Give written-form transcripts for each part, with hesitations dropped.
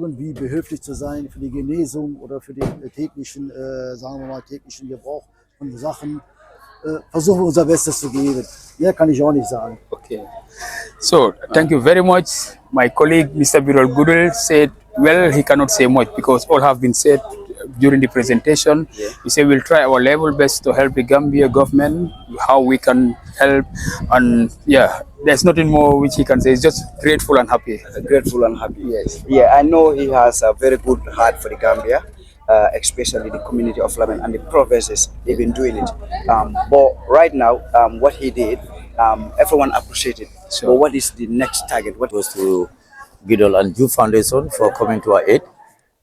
irgendwie behilflich zu sein für die Genesung oder für den täglichen, sagen wir mal, täglichen Gebrauch von Sachen, versuchen wir unser Bestes zu geben. Mehr kann ich auch nicht sagen. Okay. So, thank you very much. My colleague, Mr. Birol Goodell, said, well, he cannot say much because all have been said during the presentation. Yeah. He said, we'll try our level best to help the Gambia government, how we can help. And yeah, there's nothing more which he can say. He's just grateful and happy. Grateful and happy. Yes. Yeah, I know he has a very good heart for the Gambia, especially the community of Laman and the provinces. They've been doing it. But right now, what he did, everyone appreciated. Sure. But what is the next target? What Goes to Gidol and Jew Foundation for coming to our aid.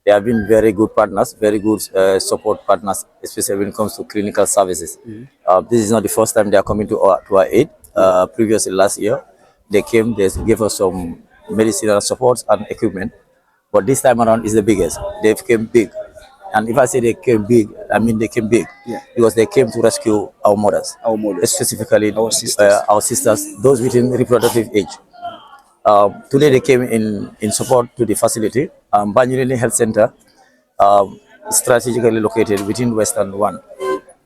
They have been very good partners, very good support partners, especially when it comes to clinical services. This is not the first time they are coming to our aid. Previously, last year, they came, they gave us some medicinal supports and equipment. But this time around is the biggest. They came big. And if I say they came big, I mean they came big. Yeah. Because they came to rescue our mothers. Our mothers. Specifically, Our sisters. our sisters, those within reproductive age. Today they came in support to the facility. Banjulini Health Center is strategically located within Western One,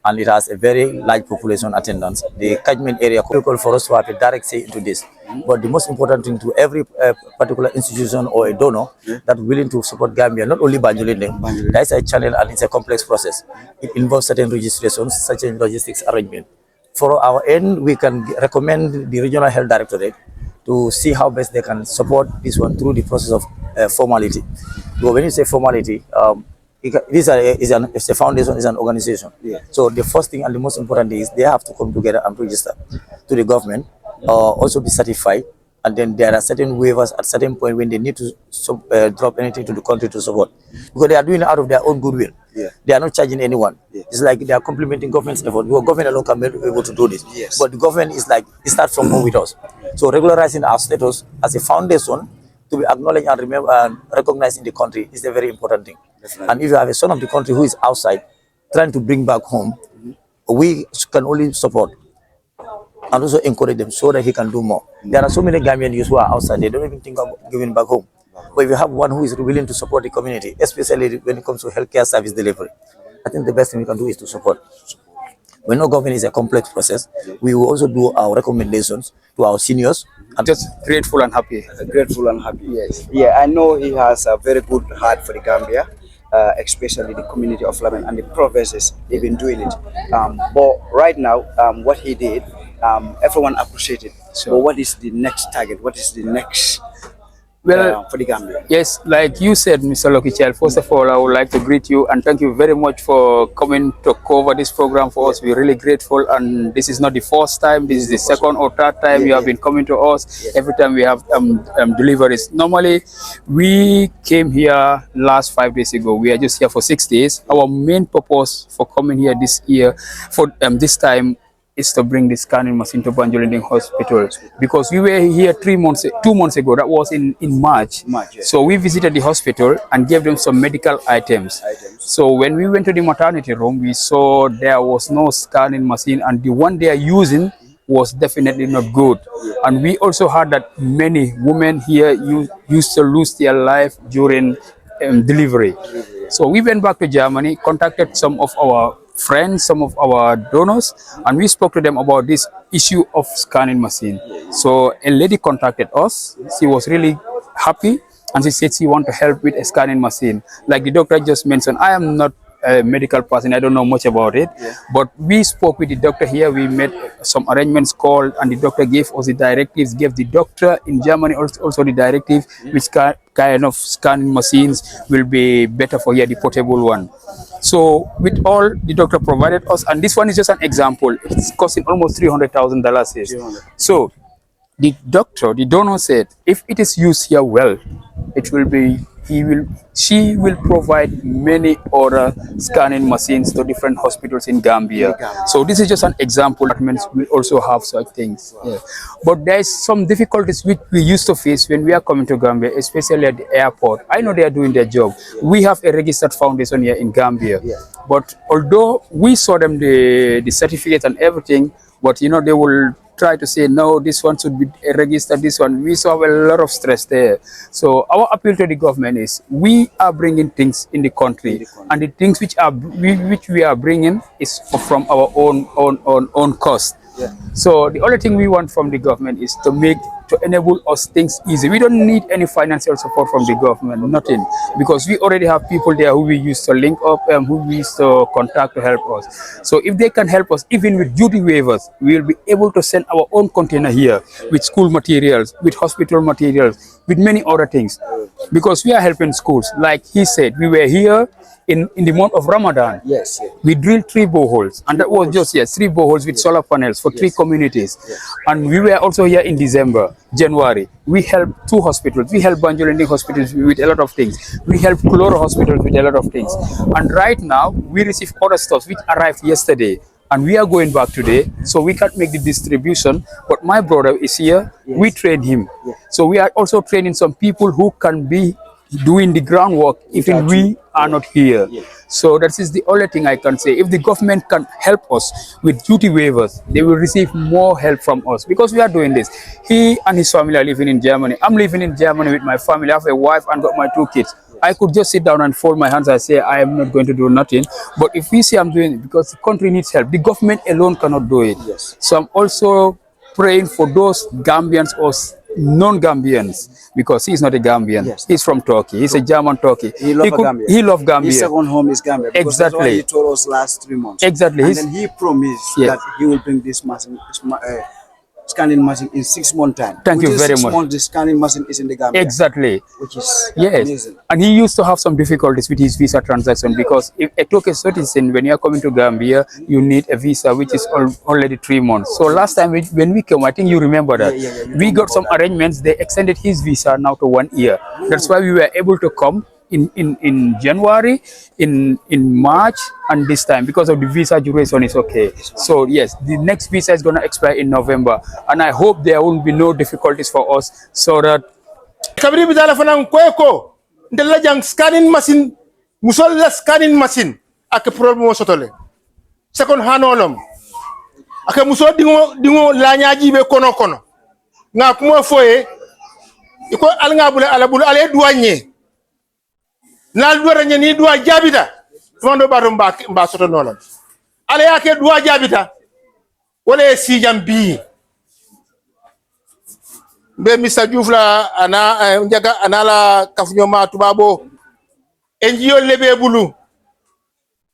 and it has a very large population attendance. The catchment area is critical for us to have a direct say into this. But the most important thing to every particular institution or a donor that willing to support Gambia, not only Banjulini, there is a channel and it's a complex process. It involves certain registrations, certain logistics arrangement. For our end, we can recommend the Regional Health Directorate to see how best they can support this one through the process of formality. But when you say formality, it's a foundation, it's an organization. Yeah. So the first thing and the most important thing is they have to come together and register to the government, also be certified, and then there are certain waivers at certain point when they need to drop anything to the country to support, because they are doing it out of their own goodwill. Yeah. They are not charging anyone. Yeah. It's like they are complementing government's effort. Because government alone can be able to do this. Yes. But the government is like, it starts from home with us. So regularizing our status as a foundation to be acknowledged and remember and recognized in the country is a very important thing. Definitely. And if you have a son of the country who is outside trying to bring back home, we can only support and also encourage them so that he can do more. There are so many Gambian youths who are outside, they don't even think of giving back home. But if you have one who is willing to support the community, especially when it comes to healthcare service delivery, I think the best thing we can do is to support. We know government is a complex process. We will also do our recommendations to our seniors. I'm just grateful and happy. Grateful and happy. Yes. Yeah, I know he has a very good heart for the Gambia, especially the community of Laman and the provinces. They've been doing it. But right now, what he did, everyone appreciated. Sure. But what is the next target? What is the next Well, for the Gambia? yes, like you said, Mr. Lucky Child, first of all, I would like to greet you and thank you very much for coming to cover this program for us. We're really grateful, and this is not the first time, this is the second or third time you have been coming to us. Every time we have deliveries. Normally, we came here last 5 days ago. We are just here for 6 days. Our main purpose for coming here this year, for this time, is to bring the scanning machine to Banjulinding Hospital, because we were here 2 months ago. That was in March. March, yeah. So we visited the hospital and gave them some medical items. So when we went to the maternity room, we saw there was no scanning machine, and the one they are using was definitely not good. And we also heard that many women here used to lose their life during delivery. So we went back to Germany, contacted some of our friends, some of our donors, and we spoke to them about this issue of scanning machine. So a lady contacted us. She was really happy, and she said she want to help with a scanning machine. Like the doctor just mentioned, I am not a medical person, I don't know much about it, but we spoke with the doctor here. We made some arrangements called, and the doctor gave us the directives, gave the doctor in Germany also the directive which kind of scanning machines will be better for here, the portable one. So with all the doctor provided us, and this one is just an example, it's costing almost $300,000. So the doctor, the donor said, if it is used here well, it will be, she will provide many other scanning machines to different hospitals in Gambia. So this is just an example. Departments will also have such things. Yeah. But there is some difficulties which we used to face when we are coming to Gambia, especially at the airport. I know they are doing their job. We have a registered foundation here in Gambia. But although we saw them the certificate and everything, but you know, they will try to say, no, this one should be registered, this one. We saw a lot of stress there. So our appeal to the government is, we are bringing things in the country, and the things which we are bringing is from our own cost. Yeah. So the only thing we want from the government is to enable us things easy. We don't need any financial support from the government, nothing, because we already have people there who we used to link up and who we used to contact to help us. So if they can help us, even with duty waivers, we will be able to send our own container here with school materials, with hospital materials, with many other things, because we are helping schools. Like he said, we were here in the month of Ramadan. Yes. We drilled 3 boreholes, and that was just 3 boreholes with solar panels for 3 communities. And we were also here in December, January. We helped 2 hospitals. We helped Banjul hospitals with a lot of things. We helped Kuloro hospitals with a lot of things. And right now, we receive other stuff which arrived yesterday, and we are going back today, so we can't make the distribution. But my brother is here. We train him. So we are also training some people who can be doing the groundwork even we are not here. So that is the only thing I can say. If the government can help us with duty waivers, they will receive more help from us, because we are doing this. He and his family are living in Germany. I'm living in Germany with my family. I have a wife and got my 2 kids. I could just sit down and fold my hands and say, I am not going to do nothing. But if we say I'm doing it, because the country needs help, the government alone cannot do it. So I'm also praying for those Gambians or non-Gambians, because he's not a Gambian. He's from Turkey. He's a German Turkey. He loves Gambia. He loves Gambia. His second home is Gambia. Because that's what he told us last 3 months. Exactly. And then he promised that he will bring this machine, scanning machine in 6 months time. Thank you very much. 6 months, the scanning machine is in the Gambia. Exactly. Which is yes. amazing. And he used to have some difficulties with his visa transaction, because if a Turkish citizen, when you are coming to Gambia, you need a visa which is already 3 months. So last time when we came, I think you remember that, we got some arrangements. They extended his visa now to 1 year. That's why we were able to come in January, in March, and this time, because of the visa duration is okay. So yes, the next visa is going to expire in November, and I hope there will be no difficulties for us, so that kabri bidala fanan ko ndella jang scanning machine musol la scanning machine ak problem sotole second hanolom ak muso dingo la nyaaji be kono nga kuma foye iko al nga bula ala bula ale douanier nal do ranya ni doa jabita tondo batum ba soto nolam ale yake doa jabita wala si jambi be Mr. Diouf la ana njaga anala kafnyoma tubabo NGO lebe bulu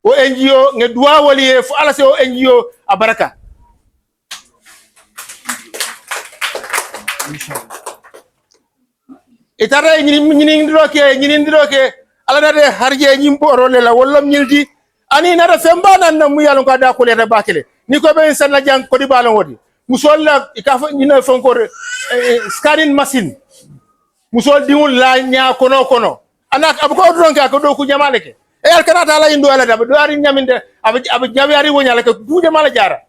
o NGO nge duwa wali fu ala se o NGO abaraka itara nyini ndiroke ala na de harje nyimbo role la wala nyildi ani na da femba nan na mu yalon ka da ko le da bakele ni ko be san la jang ko di balon wodi musol la ikafa ñina fonko scanning machine musol diwul la nya kono anak ab ko don ka ko do ku jamale ke e al kanata la indo ala da do ari nyaminde ab jabi ari wonyala ke du jamala jara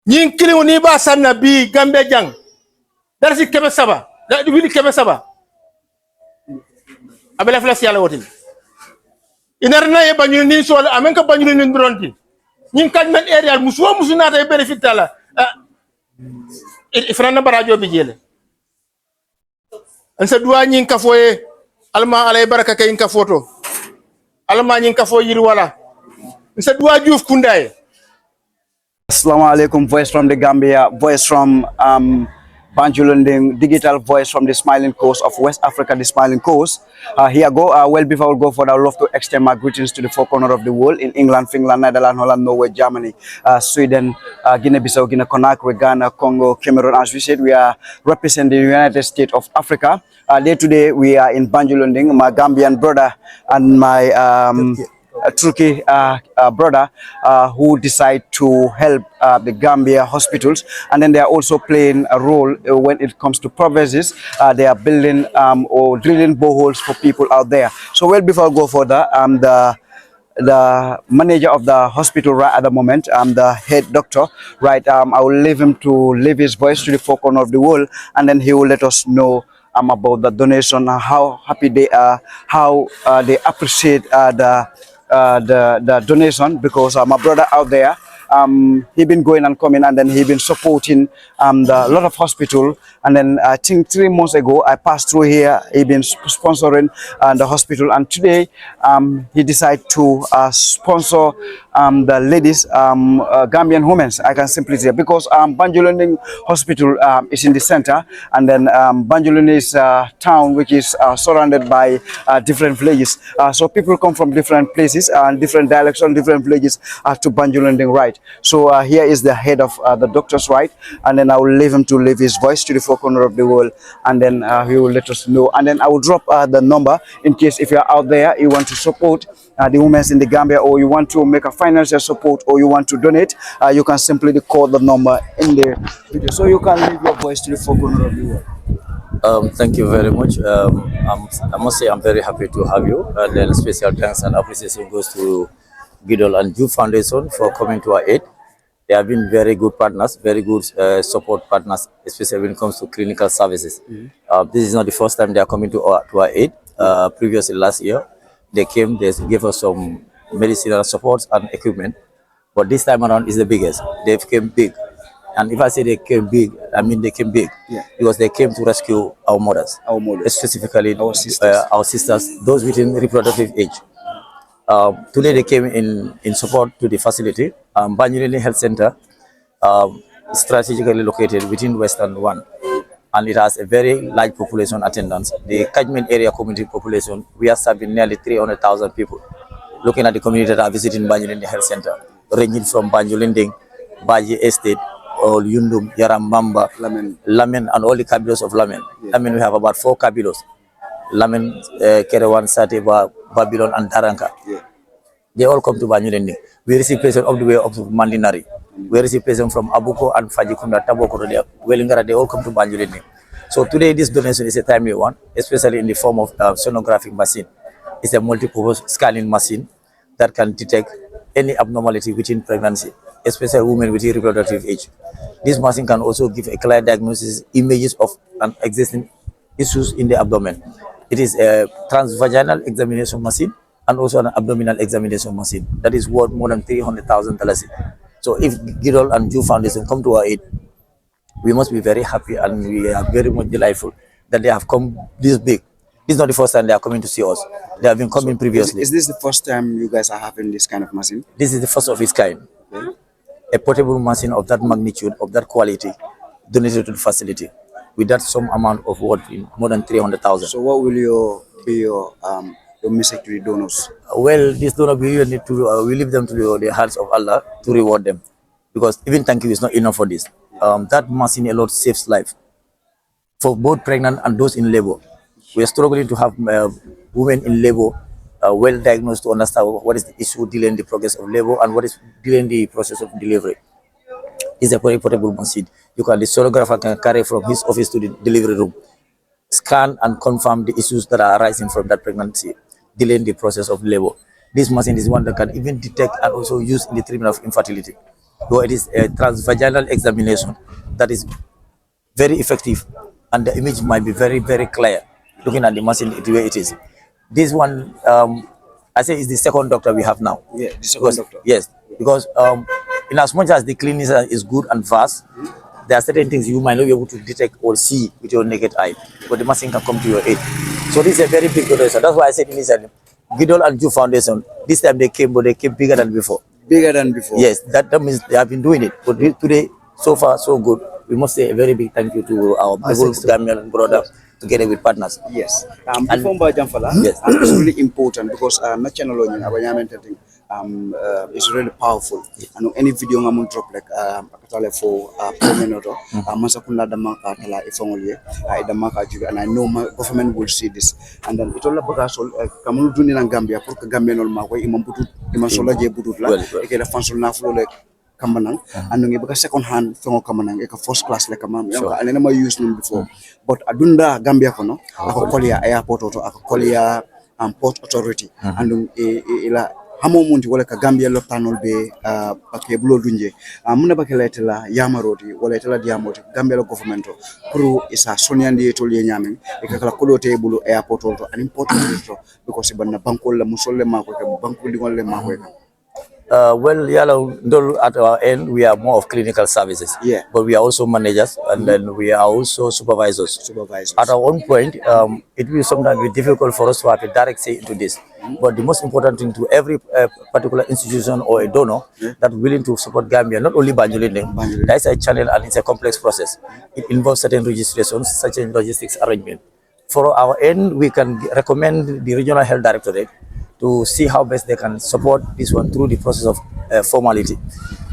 ñin kiliw ni ba sanna bi gambe jang dar si kebe saba da wili kebe saba abela flas yalla wotin inarna e bañu ni sol amen ka bañu ni ndronti ñing kajmen area musunata e benefit la ifrana barajo bi jele ansa duwa ñing ka foye alma alay baraka kay ka photo alma ñing ka fo yiri wala ansa duwa juuf kundaye. Assalamu alaikum, voice from the Gambia, voice from Banjul, digital voice from the smiling coast of West Africa, the smiling coast. Here go, well, before we go forward, I would love to extend my greetings to the four corners of the world in England, Finland, Netherlands, Holland, Norway, Germany, Sweden, Guinea-Bissau, Guinea-Conakry, Ghana, Congo, Cameroon. As we said, we are representing the United States of Africa. Day today, we are in Banjul, my Gambian brother and my Turkey brother who decide to help the Gambia hospitals, and then they are also playing a role when it comes to provinces. They are building or drilling boreholes for people out there. So well, before I go further, the manager of the hospital right at the moment, the head doctor, right, I will leave him to leave his voice to the four corners of the world, and then he will let us know about the donation, how happy they are, how they appreciate the donation, because my brother out there, he been going and coming, and then he been supporting the lot of hospital. And then I think 3 months ago I passed through here. He been sponsoring the hospital, and today he decided to sponsor the ladies, Gambian women. I can simply say, because Banjuluning Hospital is in the center, and then Banjuluning is a town which is surrounded by different villages. So people come from different places and different dialects and different villages to Banjuluning, right? So here is the head of the doctors, right? And then I will leave him to leave his voice to the four corner of the world, and then he will let us know. And then I will drop the number in case if you're out there, you want to support the women in the Gambia, or you want to make a financial support, or you want to donate, you can simply call the number in the video. So you can leave your voice to the four corner of the world. Thank you very much. I must say I'm very happy to have you. And then special thanks and appreciation goes to Gidol and Ju Foundation for coming to our aid. They have been very good partners, very good support partners, especially when it comes to clinical services. This is not the first time they are coming to our aid. Previously, last year, they came, they gave us some medicinal supports and equipment. But this time around is the biggest. They came big. And if I say they came big, I mean they came big, because they came to rescue our mothers, specifically our sisters, those within reproductive age. Today they came in support to the facility. Banjuluning Health Center is strategically located within Western 1, and it has a very large population attendance. The catchment area community population, we are serving nearly 300,000 people. Looking at the community that are visiting Banjuluning Health Center, ranging from Banjuluning, Baji Estate, all Yundum, Yarambamba, Lamen, and all the kabilos of Lamen. Lamen, we have about 4 kabilos. Lamen, Kerewan, Sateba, Babylon, and Taranka. They all come to Banjuluning. We receive patients all the way up to Mandinari. We receive patients from Abuko and Fajikunda, Taboko, Wellingara. They all come to Banjuluning. So today this donation is a timely one, especially in the form of sonographic machine. It's a multi-purpose scanning machine that can detect any abnormality within pregnancy, especially women with reproductive age. This machine can also give a clear diagnosis, images of an existing issues in the abdomen. It is a transvaginal examination machine and also an abdominal examination machine that is worth more than $300,000. So if Gidol and Ju Foundation come to our aid, we must be very happy, and we are very much delightful that they have come this big. This is not the first time they are coming to see us. They have been coming previously. Is this the first time you guys are having this kind of machine? This is the first of its kind. A portable machine of that magnitude, of that quality, donated to the facility with that some amount of worth in more than 300,000. So what will be your message to the donors? Well, this donor we need to we leave them to the hands of Allah to reward them, because even thank you is not enough for this. That machine alone saves life for both pregnant and those in labor. We are struggling to have women in labor well diagnosed to understand what is the issue delaying the progress of labor and what is delaying the process of delivery. It's a very portable machine. The sonographer can carry from his office to the delivery room, scan and confirm the issues that are arising from that pregnancy, delaying the process of labor. This machine is one that can even detect and also use in the treatment of infertility. So it is a transvaginal examination that is very effective, and the image might be very, very clear looking at the machine the way it is. This one, I say, is the second doctor we have now. Yeah, the second doctor. Yes, because in as much as the clinic is good and vast, there are certain things you might not be able to detect or see with your naked eye, but the machine can come to your aid. So this is a very big donation. That's why I said initially, Gidol and Ju Foundation, this time they came, but they came bigger than before. Bigger than before? Yes, that means they have been doing it. But today, so far, so good. We must say a very big thank you to our Gambian brother, together with partners. Yes. Before Mba Jamfala, yes, it's really important because national law is really powerful. And any video I'm drop like for promenado, Masakunda Damaka Tala Ifongoli, Damaka, and I know my government will see this. And then it's all about us, Kamu Dunin and Gambia, Purka Gambian on my way, Imambutu, Imasola Jebutula, a fancy Naflo like Kamanang, and then a second hand from Kamanang, like a first class like a man, and I never used them before. But Adunda Gambia Kono, I could call ya airport auto, I could call ya port authority, and hamo munti wala ka Gambia lo panol be pake bulo dunje muna bakela etela yamaroti wala etela diamoti Gambia lo government pro isa soniandi to le nyamen e kala kodo te bulo airport to an important to because banna bankol la musolle mako ke banko li wala mako Well, at our end, we are more of clinical services. Yeah. But we are also managers, and then we are also supervisors. At our own point, it will sometimes be difficult for us to have a direct say into this. But the most important thing to every particular institution or a donor that willing to support Gambia, not only Banjulinde, that's a channel and it's a complex process. It involves certain registrations, certain logistics arrangement. For our end, we can recommend the Regional Health Directorate to see how best they can support this one through the process of formality.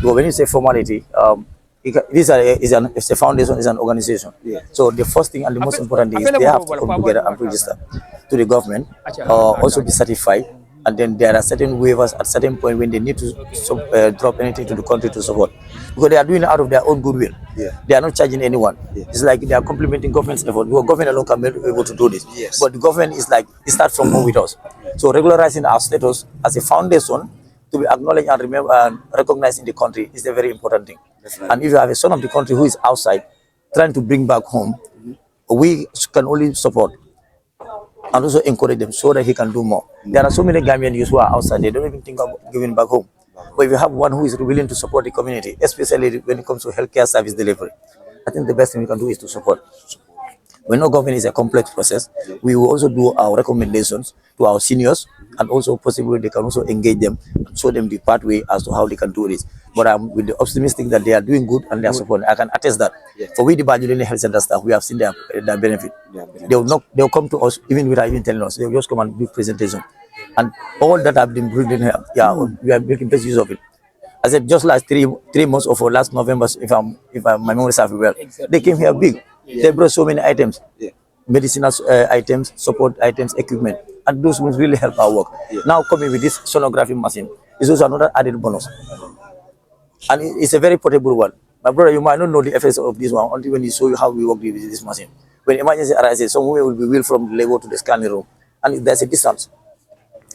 But when you say formality, it's a foundation, it's an organization. Yeah. So the first thing and the most important thing is they have to come together and register to the government, also be certified, and then there are certain waivers at certain point when they need to drop anything to the country to support, because they are doing it out of their own goodwill. Yeah. They are not charging anyone. Yeah. It's like they are complementing government's effort. Because government alone can be able to do this. Yes. But the government is like, it starts from home with us. So regularizing our status as a foundation to be acknowledged and remember and recognized in the country is a very important thing. Definitely. And if you have a son of the country who is outside trying to bring back home, we can only support and also encourage them so that he can do more. There are so many Gambian youths who are outside, they don't even think of giving back home. But if you have one who is willing to support the community, especially when it comes to healthcare service delivery, I think the best thing we can do is to support. We know government is a complex process. We will also do our recommendations to our seniors, and also possibly they can also engage them and show them the pathway as to how they can do this. But I'm with the optimistic that they are doing good and they are supporting. I can attest that. Yeah. For we, the Banjulinde Health Center staff, we have seen their benefit. They will come to us even without even telling us. They will just come and do presentation. And all that I've been bringing here, we are making best use of it. I said just last three months or for last November, if my memory serves me well, they came here big. They brought so many items, medicinal items, support items, equipment, and those will really help our work. Now coming with this sonography machine is also another added bonus, and it's a very portable one. My brother, you might not know the effects of this one until when he show you how we work with this machine. When emergency arises, some women will be wheeled from the labor to the scanning room, and there's a distance.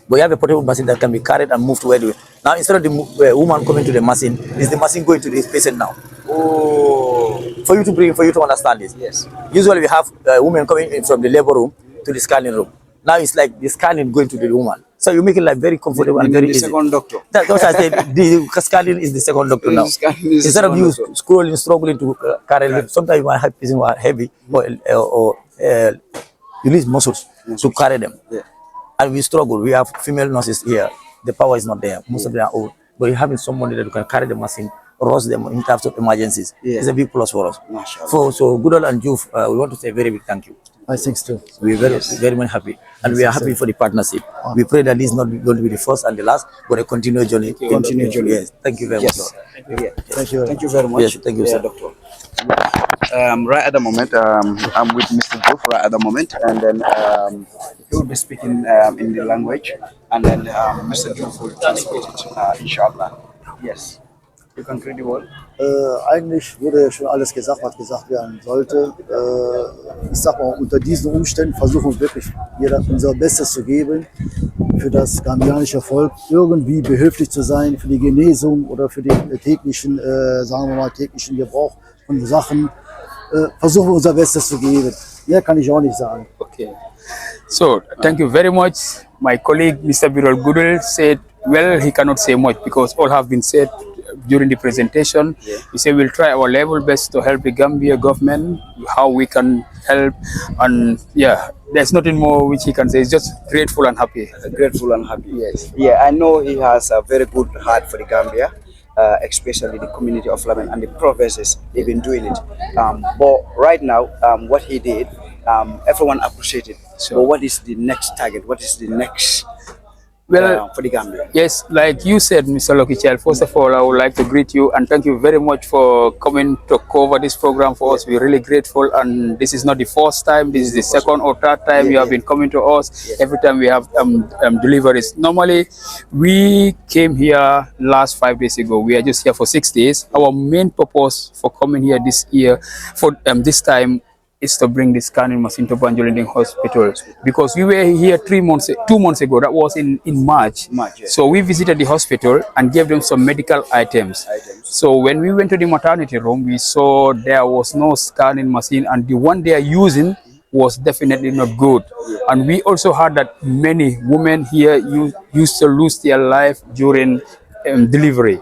But you have a portable machine that can be carried and moved to where now instead of the woman coming to the machine, is the machine going to the patient now? Oh. For you to understand this. Yes. Usually we have women coming in from the labor room to the scanning room. Now it's like the scanning going to the woman. So you make it like very comfortable and very the easy. second doctor. That's what I said. The scanning is the second doctor now. Instead of you scrolling, struggling to carry lift, sometimes you might have pieces who are heavy or you need muscles to carry them. Yeah. And we struggle. We have female nurses here. The power is not there. Most of them are old. But having somebody that can carry the machine, rush them in terms of emergencies, is a big plus for us. So Goodall and Juf, we want to say a very big thank you. I think so. We're very much happy. And we are happy for the partnership. We pray that this is not going to be the first and the last, but a continued journey. Yes. Thank you very much. Thank you. Thank you very much. Yes, thank you, sir. Doctor. Right at the moment, I'm with Mr. Juf right at the moment, and then he will be speaking in the language, and then Mr. Juf will translate it, inshallah. Yes. You can read the word. Eigentlich wurde ja schon alles gesagt, was gesagt werden sollte. Ich sag mal, unter diesen Umständen versuchen wir wirklich jeder unser Bestes zu geben, für das gambianische Volk irgendwie behilflich zu sein, für die Genesung oder für den täglichen, sagen wir mal, täglichen Gebrauch von Sachen. Versuchen wir unser Bestes zu geben. Mehr kann ich auch nicht sagen. Okay. So, thank you very much. My colleague, Mr. Birol Goodell, said, well, he cannot say much because all have been said during the presentation. He said we'll try our level best to help the Gambia government, how we can help, and yeah, there's nothing more which he can say. He's just grateful and happy. Grateful and happy. Yes. Yeah, I know he has a very good heart for the Gambia, especially the community of Laman and the provinces. They've been doing it. But right now, what he did, everyone appreciated. Sure. But what is the next target? What is the next for the Gambia? Yes, like you said, Mr. Lokichel, first of all, I would like to greet you and thank you very much for coming to cover this program for us. We're really grateful, and this is not the first time, this is the second or third time you have been coming to us. Every time we have deliveries. Normally, we came here last 5 days ago. We are just here for 6 days. Our main purpose for coming here this year, for this time, is to bring the scanning machine to Banjulinde Hospital, because we were here 2 months ago. That was in March. So we visited the hospital and gave them some medical items. So when we went to the maternity room, we saw there was no scanning machine, and the one they are using was definitely not good. And we also heard that many women here used to lose their life during delivery.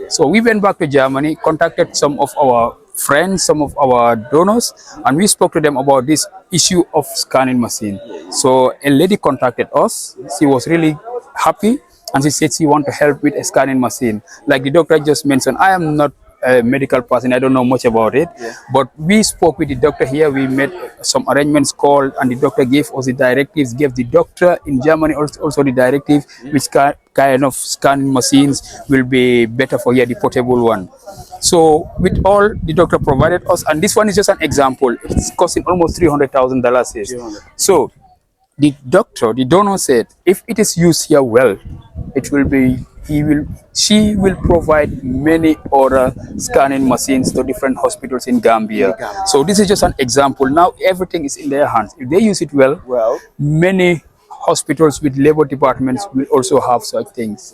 So we went back to Germany, contacted some of our friends, some of our donors, and we spoke to them about this issue of scanning machine. So a lady contacted us. She was really happy, and she said she want to help with a scanning machine. Like the doctor just mentioned, I am not a medical person, I don't know much about it, but we spoke with the doctor here. We made some arrangements called, and the doctor gave us the directives, gave the doctor in Germany also the directive which kind of scanning machines will be better for here, the portable one. So with all the doctor provided us, and this one is just an example, it's costing almost $300,000. So the doctor, the donor said, if it is used here well, it will be, she will provide many other scanning machines to different hospitals in Gambia. So this is just an example. Now everything is in their hands. If they use it well, many hospitals with labor departments will also have such things.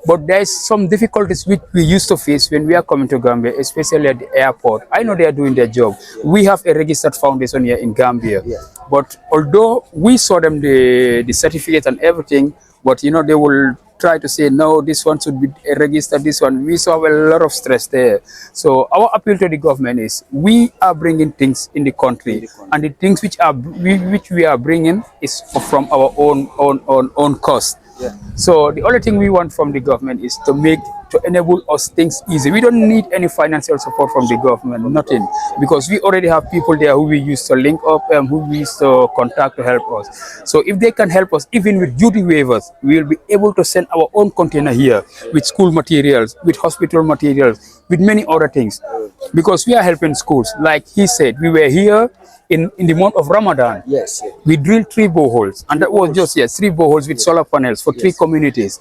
But there is some difficulties which we used to face when we are coming to Gambia, especially at the airport. I know they are doing their job. We have a registered foundation here in Gambia, but although we saw them the certificate and everything, but you know, they will try to say, no, this one should be registered, this one. We saw a lot of stress there. So our appeal to the government is, we are bringing things in the country, and the things which we are bringing is from our own cost. So the only thing we want from the government is to enable us things easy. We don't need any financial support from the government, nothing, because we already have people there who we used to link up and who we used to contact to help us. So if they can help us, even with duty waivers, we will be able to send our own container here with school materials, with hospital materials, with many other things, because we are helping schools. Like he said, we were here in the month of Ramadan. We drilled 3 boreholes, and that was just 3 boreholes with solar panels for 3 communities.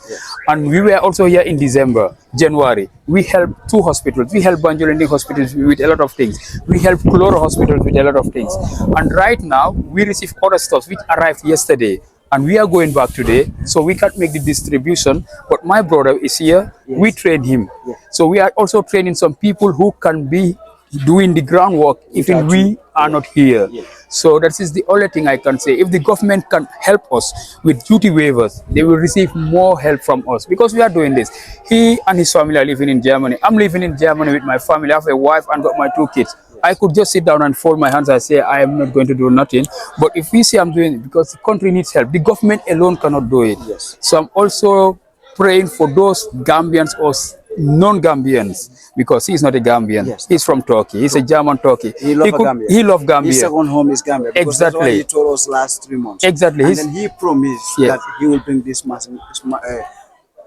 And we were also here in December, January. We helped 2 hospitals. We helped Banjul hospitals with a lot of things. We helped Kuloro hospitals with a lot of things. And right now, we received other stuff which arrived yesterday, and we are going back today, so we can't make the distribution. But my brother is here. We train him. So we are also training some people who can be doing the groundwork even we are not here. So that is the only thing I can say. If the government can help us with duty waivers, they will receive more help from us, because we are doing this. He and his family are living in Germany. I'm living in Germany with my family. I have a wife and got my 2 kids. I could just sit down and fold my hands and say, I am not going to do nothing. But if we say I'm doing it because the country needs help, the government alone cannot do it. So I'm also praying for those Gambians or non-Gambians, because he's not a Gambian. He's from Turkey. He's a German Turkey. He loves Gambia. He loves Gambia. His second home is Gambia. Because that's what he told us last 3 months. And then he promised that he will bring this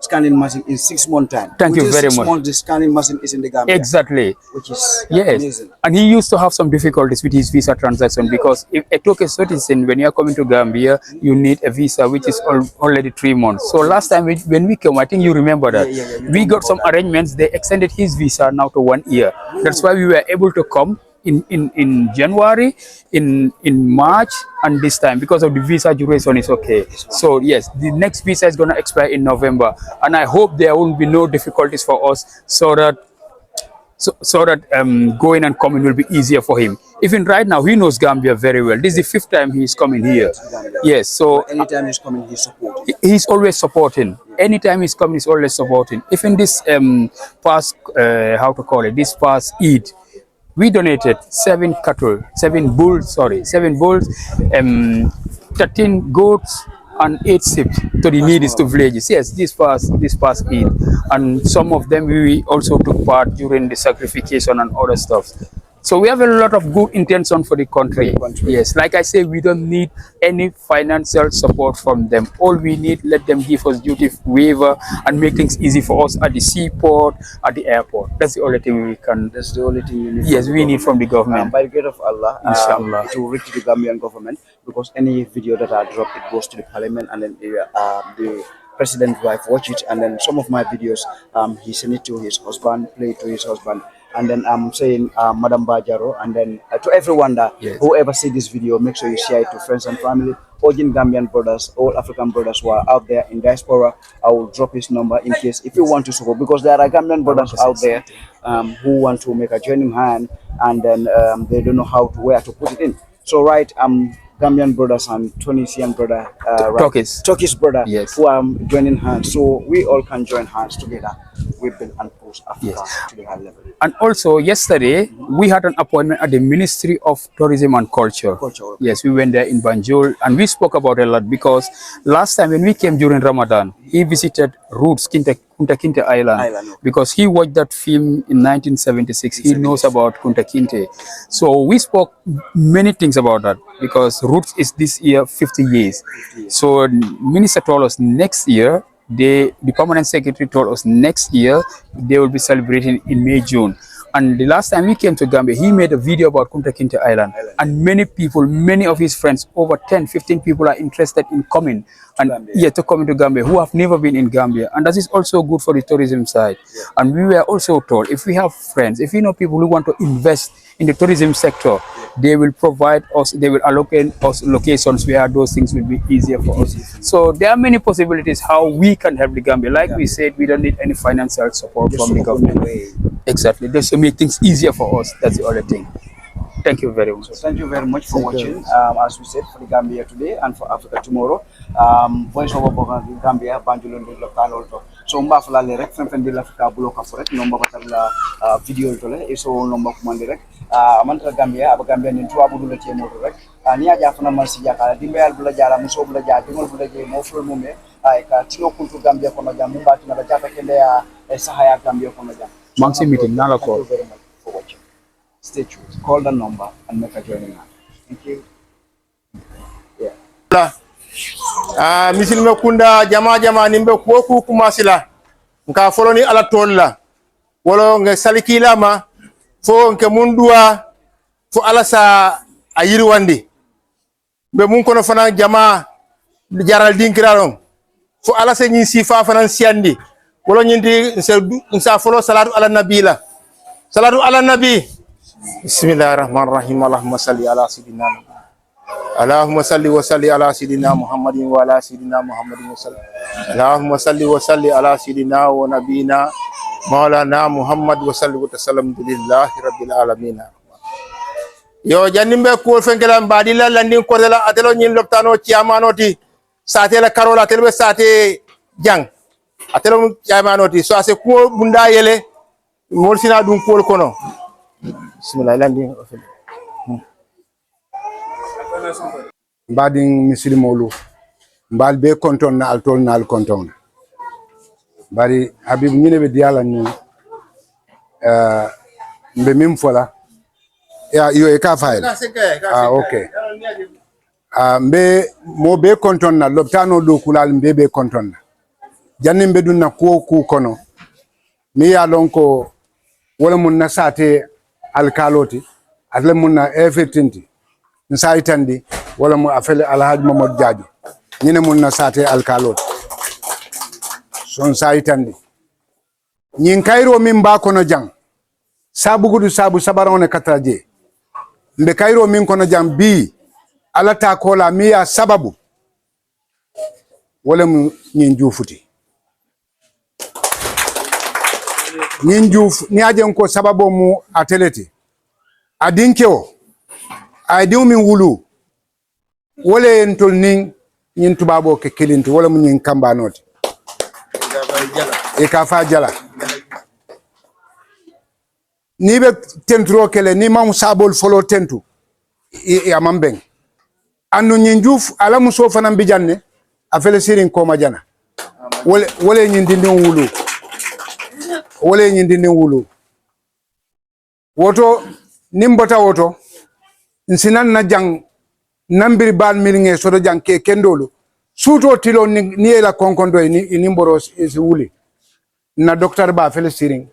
scanning machine in 6 months time. Thank you very 6 much. months, the scanning machine is in the Gambia. Which is amazing. And he used to have some difficulties with his visa transaction, because if a Turkish citizen, when you are coming to Gambia, you need a visa which is already 3 months. So last time when we came, I think you remember that, we got some arrangements. They extended his visa now to 1 year. That's why we were able to come in January, in March, and this time, because of the visa duration is okay. So yes, the next visa is going to expire in November, and I hope there will be no difficulties for us, so that going and coming will be easier for him. Even right now, he knows Gambia very well. This is the 5th time he's coming here. Yes, so anytime he's coming, he's supporting. He's always supporting. Anytime he's coming, he's always supporting. Even this past this past Eid, we donated 7 bulls, 13 goats and 8 sheep to the needy to villages. Yes, this past Eid. And some of them we also took part during the sacrification and other stuff. So we have a lot of good intention for the country. Yes, like I say, we don't need any financial support from them. All we need, let them give us duty waiver and make things easy for us at the seaport, at the airport. That's the only thing we can. That's the only thing you need. Yes, we need from the government. By the grace of Allah, Inshallah, it will reach the Gambian government, because any video that I drop, it goes to the parliament, and then the president's wife watch it, and then some of my videos, he sent it to his husband, play it to his husband. And then I'm saying Madam Bajaro, and then to everyone that whoever see this video, make sure you share it to friends and family, all Gambian brothers, all African brothers who are out there in diaspora. I will drop his number in case if you want to support, because there are Gambian brothers out there who want to make a joining hand, and then they don't know where to put it in. So Gambian brothers and Tunisian brother, Turkish brother, yes, who are joining hands. So we all can join hands together. We build and push Africa to the high level. And also yesterday we had an appointment at the Ministry of Tourism and Culture. Yes, we went there in Banjul and we spoke about a lot because last time when we came during Ramadan, he visited Roots Kunta Kinte Island because he watched that film in 1976. He knows about Kunta Kinte. So we spoke many things about that because Roots is this year 50 years. So Minister told us next year, the permanent secretary told us next year they will be celebrating in May, June. And the last time we came to Gambia, he made a video about Kunta Kinte Island. And many people, many of his friends, over 10, 15 people are interested in coming and to come to Gambia who have never been in Gambia. And that is also good for the tourism side. And we were also told, if we have friends, if we know people who want to invest in the tourism sector, they will provide us, they will allocate us locations where those things will be easier for us. So there are many possibilities how we can help the Gambia. Like we said, we don't need any financial support from the government. Exactly, just to make things easier for us. That's the other thing. Thank you very much. So thank you very much for watching. As we said, for the Gambia today and for Africa tomorrow. Voice over Gambia, Banjul and local. So mbafla le rek fen di l'Africa bloka fo rek nomba batal la video tole e so nomba kumande rek amanta Gambia aba Gambia ni tuwa budu la temo rek ni aja fana marsi jakala dimbe al bula jara muso bula jara dimol bula je mo ful mume ay ka tino kuntu Gambia kono jam mumba tina la jata kende ya sahaya Gambia kono jam. Maxi meeting nala Thank you very much for watching. Stay tuned. Call the number and make a joining us. Thank you. Misilme kunda jama nimbe kuoku kumasila nka foloni ala tolla wolo nge salikila ma fo nke mundua fo ala sa ayiri wandi be mun kono fana jama jaral dinkiraron fo ala sa nyin sifa fana siandi wolo nyindi nsa folo salatu ala nabila salatu ala nabi bismillahirrahmanirrahim allahumma salli ala sayyidina اللهم صل وسلم على سيدنا محمد وعلى سيدنا محمد وسلم اللهم صل وسلم على سيدنا ونبينا مولانا محمد وسلم وتسلم لله رب العالمين yo janimbe ko fenkela mbadila landin ko dela atelo nyin loptano ciamanoti sate la karola telbe sate jang atelo ciamanoti so ase ko bunda yele molsina dum ko kono bismillah landin mbadin misilmolu mbal be konton na altol na al konton bari habib ñine be diala ni mbe mim fola ya yo e ka fayel okay mbe mo be konton na loptano do kulal mbe be konton na janni mbe dun na ko ku kono mi ya lon ko wala mun na sate alkaloti atle mun na efetinti nsaitandi wala mu afele alhaji Mamad Jaaji ñine mun na sate alkalot son saitandi ñin kayro min ba kono jang sabu gudu sabu sabarone katraje mbe kayro min kono jang bi alata kola miya sababu wala mu ñin juufuti ñin juuf ni ajen ko sababu mu ateleti adinkewo ay diw min wulu wala entol nin ñin tubabo ke kelinti wala mu ñin kambanoti e ka fa jala ni be tentro kele ni mam sabol folo tentu e amambeng anu ñin juuf ala muso fanam bi janne afele sirin ko ma jana wala ñin dindin wulu wala ñin dindin wulu woto nimbota woto nsinan na jang nambiri bal milinge sodo jang ke kendolo suto tilo ni ela konkondo ni mboro si wuli na docteur ba fele siring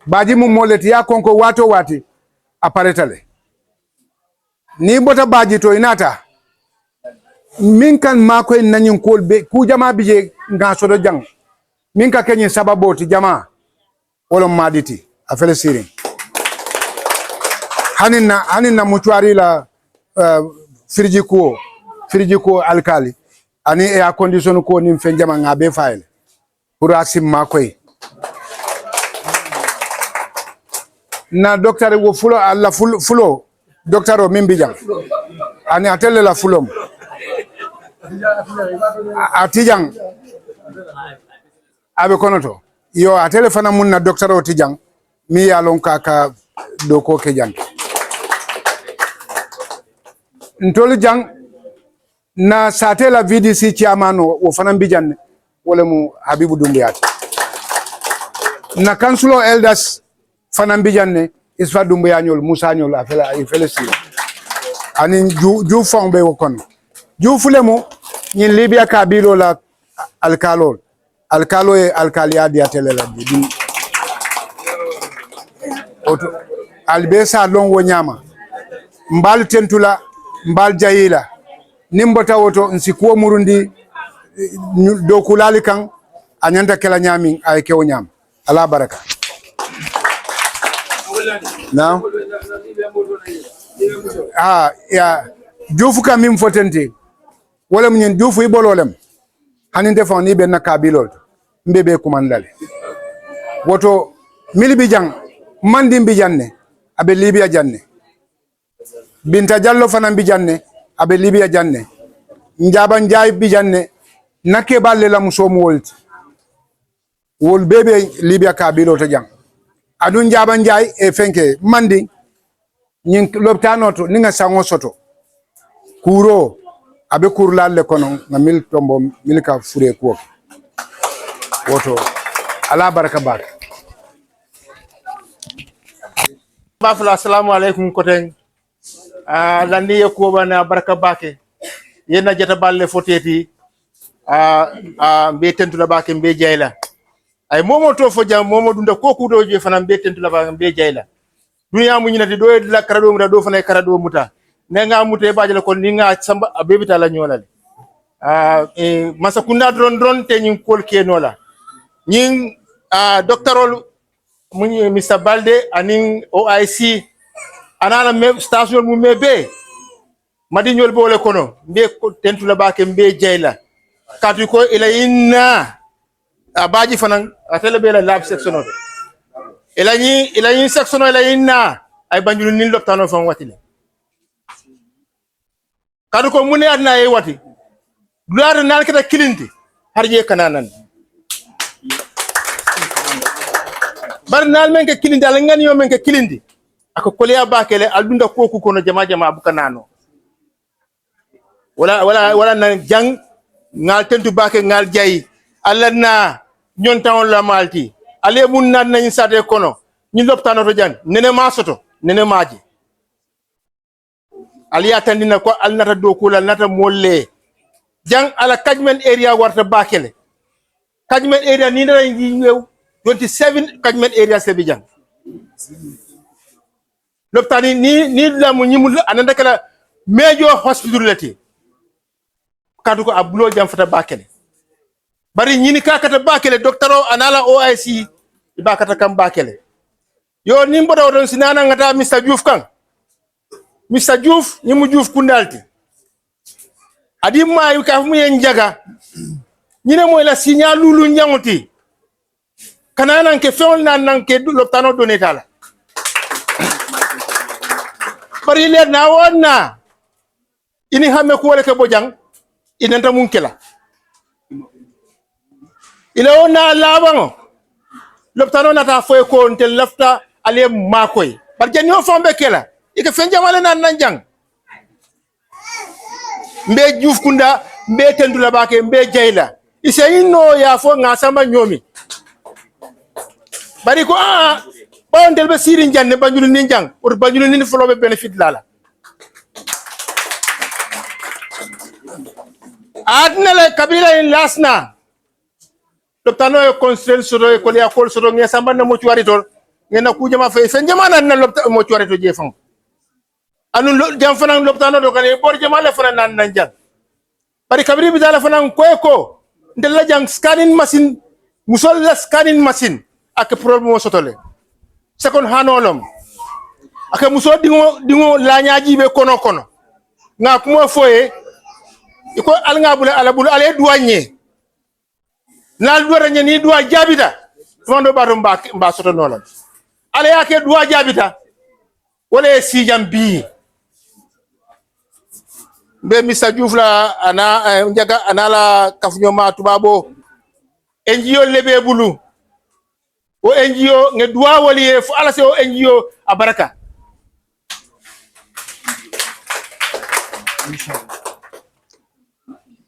baji mu moleti ya konko wato wati aparetale ni bota baji to inata min kan mako en nanyin kolbe ku jama bije nga sodo jang min ka kenyi sababoti jama wala maditi afele siring hanina mutuari la firiji ko alkali ani air condition ko nim fen jama ngabe file pour asim makoy na docteur wo fulo alla fulo docteur o min bijang ani atelle la fulom atijang abe konoto yo atele fana mun na docteur o tijang mi yalon kaka doko ke jang ntolu jang na satela VDC chairman wo fana bijan wala mu Habibu Dumbiyat na councilor elders fana bijan Isfa Dumbiyanyol Musa nyol afela ifelesi ani ju fongbe wo kono ju fulemu nyin Libya kabilo la alkalo e alkalia dia telela di oto albesa lon wo nyama mbal tentula mbal jayila nimbota woto nsikuo murundi do kulali kan anyanta kala nyami ay kewo nyam ala baraka now ya jufu kam mim fotente wala mun jufu ibololem haninde fon ni ben kabilol mbebe kumandale woto milibi jang mandi mbijanne abe Libya janne Binta Jallo fana mbijanne abe Libya janne njaba njay bijanne nake balle la musomu wolti wol bebe Libya kabilo to jang adun njaba njay e fenke mandi nyin loptano to ninga sango soto kuro abe kurlalle kono ngamil tombo milka fure ko woto ala baraka bak bafla assalamu alaikum koten landi ko bana baraka bake yena jata balle foteti be tentula bake be jayla ay momo to fo jam momo dunda ko kudo je fana be tentula bake be jayla dunya mu nyinati do la karado mu do fana karado muta ne nga mute bajale kon ni nga samba bebita la nyolale masakunda dron te nyin kol kenola nyin doctorol mu Mr Balde anin OIC anala me station mu mebe madi nyol bole kono mbe tentula bake mbe jayla katu ko ila inna abaji fanan atele be la lab section ila ni section ila inna ay banjulu nin loptano fon watile kadu ko mune adna e wati dular nan kata kilinti harje kananan bar nal men ke kilinti ala ngani yo men ke kilinti ako kolya bakele aldunda koku kono jama abuka nano wala nan jang ngal tentu bake ngal jayi alla na nyon tawon la malti ale mun nan nañ sate kono ñi loptano to jang nene ma soto nene maaji aliya tandina ko alnata do kula nata molle jang ala catchment area warta bakele catchment area ni dara ngi 27 catchment areas le bi jang loptani ni la mu ñimul ananda kala major hospitality kadu ko abulo jam fata bakele bari ñini kakata bakele doctoro anala OIC ibakata kam bakele yo nimbo do don sinana ngata Mr Diouf kan Mr Diouf ñimu Diouf kundalti adi mayu ka mu yen jaga ñine moy la signal lulu ñanguti kanana ke feol nan ke loptano donetala bari le na wonna ini hamme ko wala ke bojang inanta munkela ila wonna labango loptano nata foy ko ntel lafta ale makoy bar janyo fombe kela ike fenjamale nan jang mbe Diouf kunda mbe tendula bake mbe jayla ise inno ya fo nga samba nyomi bari ko bawndel be sirin janne banjulu nin jang or banjulu nin folobe benefit lala adna le kabila in lasna loptano e constraint soro e ko ya kol soro nge samba na mochuari tol ngena ku jama fe fenjama nan lopta mochuari to jefam anu jam fanan loptano do kan e bor jama le fanan nan jang bari kabiri bi dala fanan ko ndel la jang scanning machine musol la scanning machine ak problème sotole second hanolom ak musol dingo la nyaaji be kono nga kuma foye iko al nga bula ala bula ale douanier nal do ranya ni do jabida tondo bato mba soto nolam ala yake duwa jabita wala sijam bi be Mr. Diouf la ana njaga anala kafnyoma tubabo NGO lebe bulu o NGO nge duwa wali fu ala se o NGO abaraka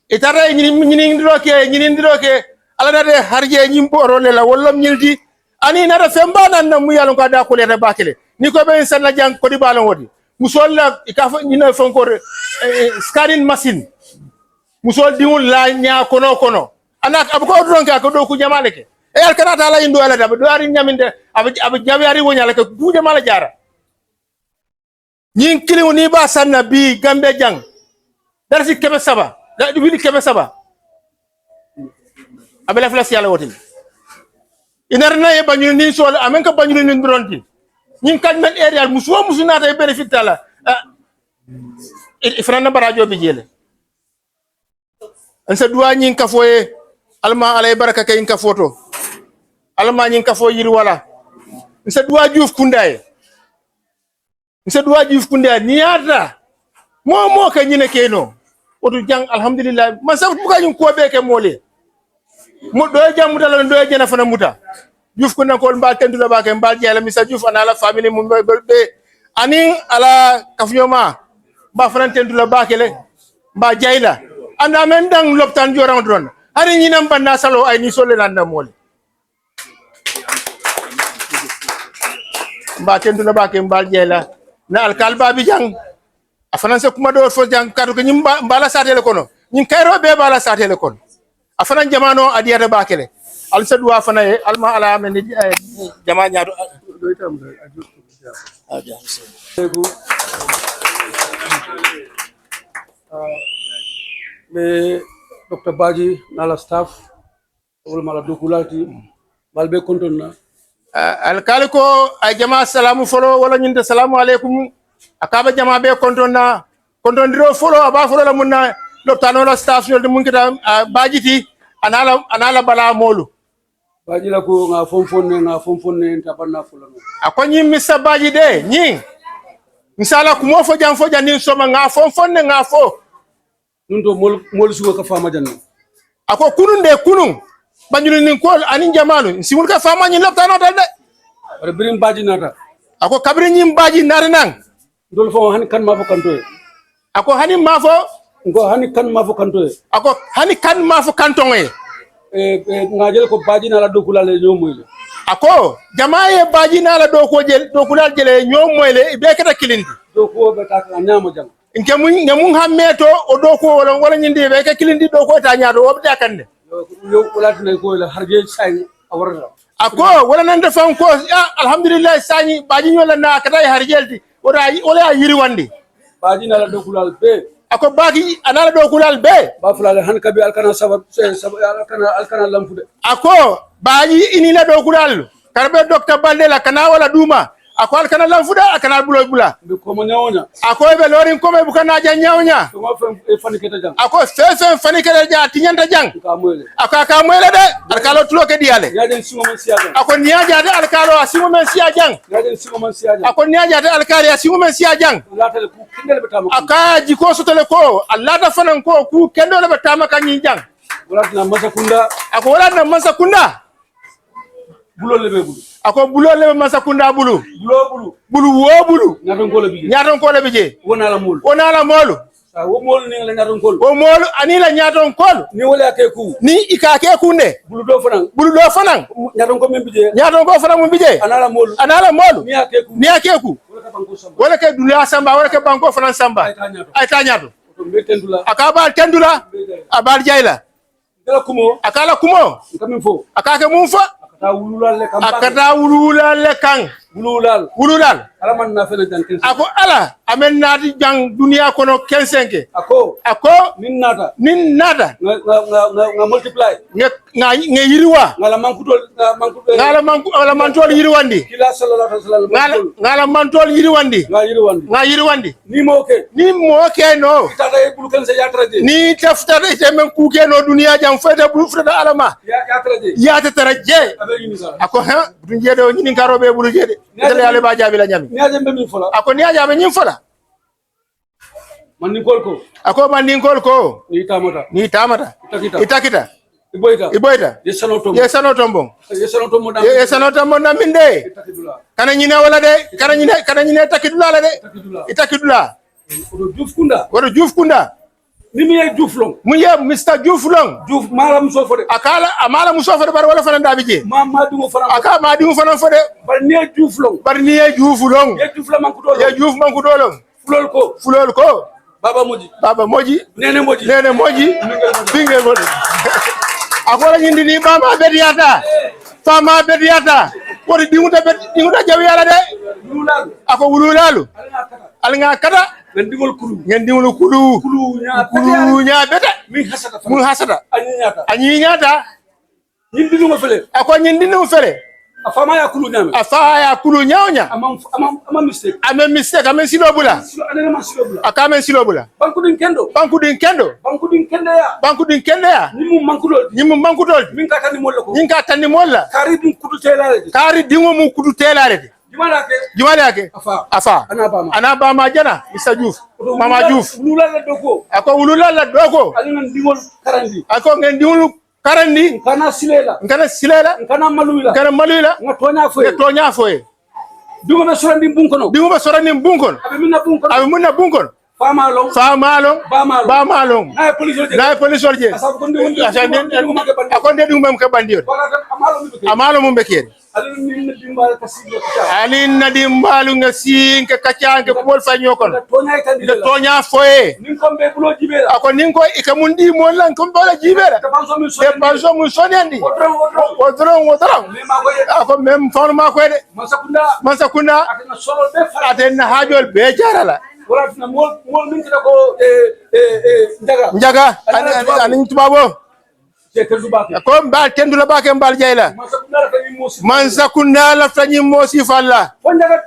itara nyini ndiroke ala nade harje nyimbo role la wala nyildi ani nada femba nan na mu yalon ka da ko le bakele ni ko be sanna jang ko di balon wodi musol la ikafa nyina fonkor scanning machine musol diwul la nya kono anak ab ko don ka ko do ku jamale ke e al kanata la indo ala da do ari nyaminde ab jabi ari wonyala ke du jamala jara nyin kiliw ni ba sanna bi gambe jang dar si kebe saba da wili kebe saba abela flas yalla wotin inarna e banyul ni sol amen ka banyul ni ndronti nyin kan men area musuna ta benefit la ifrana barajo bi jele ansa duwa nyin ka foye alma alay baraka kay ka foto alma nyin ka fo yiri wala ansa duwa juuf kundaye niata mo ka nyine keno odu jang alhamdulillah man sa buka nyin ko be ke mole mo do jam dal do jena fana muta juuf kunna ko mbal tendula ba ke mbal jela Mr. Diouf anala family mum be ani ala kafnyoma ba fana tendula ba ke le ba jayla anda men dang loptan jorang dron hari nyinam banda salo ay ni sole landa mole ba tendula ba ke mbal jela na alkal babi jang afana se kuma do fo jang kadu ko nyimba mbala satele kono nyin kayro be bala satele kono afana jamano adiyata bakele al sadwa fana e alma ala men jama nyaado do itam me Dr. Baji nala staff wala mala dokulati balbe kontonna alkal ko ay jama salamu folo wala nyinde salamu alaikum akaba jama be kontondiro folo aba folo la munna loptano la staff yo de munkita bajiti anala bala molu baji la ko nga fonfonne tabanna folo no akonyi Mr. Baji de nyi misala kumo fo jam ni soma nga fonfonne nga fo nundo mol sugo ka fama janno ako kunun banyul nin ko anin jamanu simul ka fama nyi loptano dal de bare birim baji nata ako kabri nyim baji nare nang dol fo hani kan ma fo kantoy ako hani ma fo ngo hani kan ma fo kantoy ako hani kan ma fo kantonge ngajel ko baji na la dokulale nyomoyle ako jamaaye baji na la dokulal jele nyomoyle be kata kilindi doko be ta nyama jang nke mun hammeto o doko wala nyindi be ka kilindi doko ta nyaado o be dakande yo wala tinay ko la harje say awara ako wala nan defan ko alhamdulillah sani baji nyola na kata harjelti wala yiri wandi baji na la dokulal be ako baki anala dokulal be ba fulale han kabi alkana sabab alkana lamfude ako baji inila dokulal karbe Dr. Balde la kana wala duma ako alkana lamfuda akana bula be ko mo nyawonya ako be lorin ko be bukana ja nyawnya ko ma fani keta jang ako fefe fani keta ja tinyanta jang ka moyle aka moyle de alkalo tulo ke diale yaden simo man siya jang ako niaja de alkalo asimo men siya jang yaden simo man siya jang ako niaja de alkali asimo men siya jang latal ku kindel betama aka jiko sotole ko Allah da fanan ko ku kendo le betama kan yin jang wala na masakunda ako wala na masakunda bulo lebe bulu ako bulo lebe masakunda bulu nyaton ko le bije wona la molu sa wo molu ni la nyaton kol o molu ani la nyaton kol ni wala ke ku ni ikake kunde bulu do fanan nyaton ko men bije nyaton ko fanan mun bije anala molu ni ake ku wala ke dunya samba wala ke banko fanan samba ay ta nyato akaba tendula abal jayla akala kumo akake mum fo akata wululal kan wululal alaman na fena jang ako ala amen nati jang dunia kono 15 ako nin nata nga multiply nga yiriwa ngala mantol yiriwandi kila sallallahu alaihi wasallam ngala mantol yiriwandi nga yiriwandi ni moke no tata e bulu kan se yatraje ni taftare te men kuke no dunia jang fete bulu fete alama ya traje ako ha dunje do nyini karobe bulu jede itele ale ba jabi la nyami niaje mbe min fola ako ni ajabe nyim fola man ni kolko ako man ni ngol ko ni tamata ni tamata itakita iboyta yesano tombo yesano tombo na minde kana nyina wala de kana nyina takidula la de itakidula odo Diouf Kunda ni mi Diouf Long mu ye Mr Diouf Long Diouf mala muso fode amala muso fode bar wala fana ndabi je ma dingo fana aka ma dingo fana fode bar ni Diouf Long ye Diouf Long ye Diouf man ko dolo fulol ko baba moji nene moji binge moji akola nyindi ni mama bediata fama bediata wori dinguta jawi yala de ako wululalu alnga kata ngen dingol kulu nya beta min hasata anyi nyata nyindi no fele ako nyindi no fele afama ya kulu nyawnya ama mistake amen silobula akamen silobula banku din kendo ya nimu mankudol min ka tani molla kari dingo mu kudu telare jumala yake afa anaba majana Mr Diouf mama Diouf wulula la doko ako ngen dingol karandi kana silela kana maluila ngatonya foye dingo be sorandi bunkono abe munna bunkono famalong ba malong na police orje akonde dingo mem ke bandiyo amalo mumbe kere alin na dimbalu nga sin ke kachanke ko fa nyokon de tonya foye ako ninko ikamundi mo lan ko bala jibela de banso mu sonendi wodron ako mem forma ko de masakunda aten hajol be jarala wala mol min ko njaga ani tubabo ko mbal tendula bake mbal jayla Mansakunda la fanyi mosi falla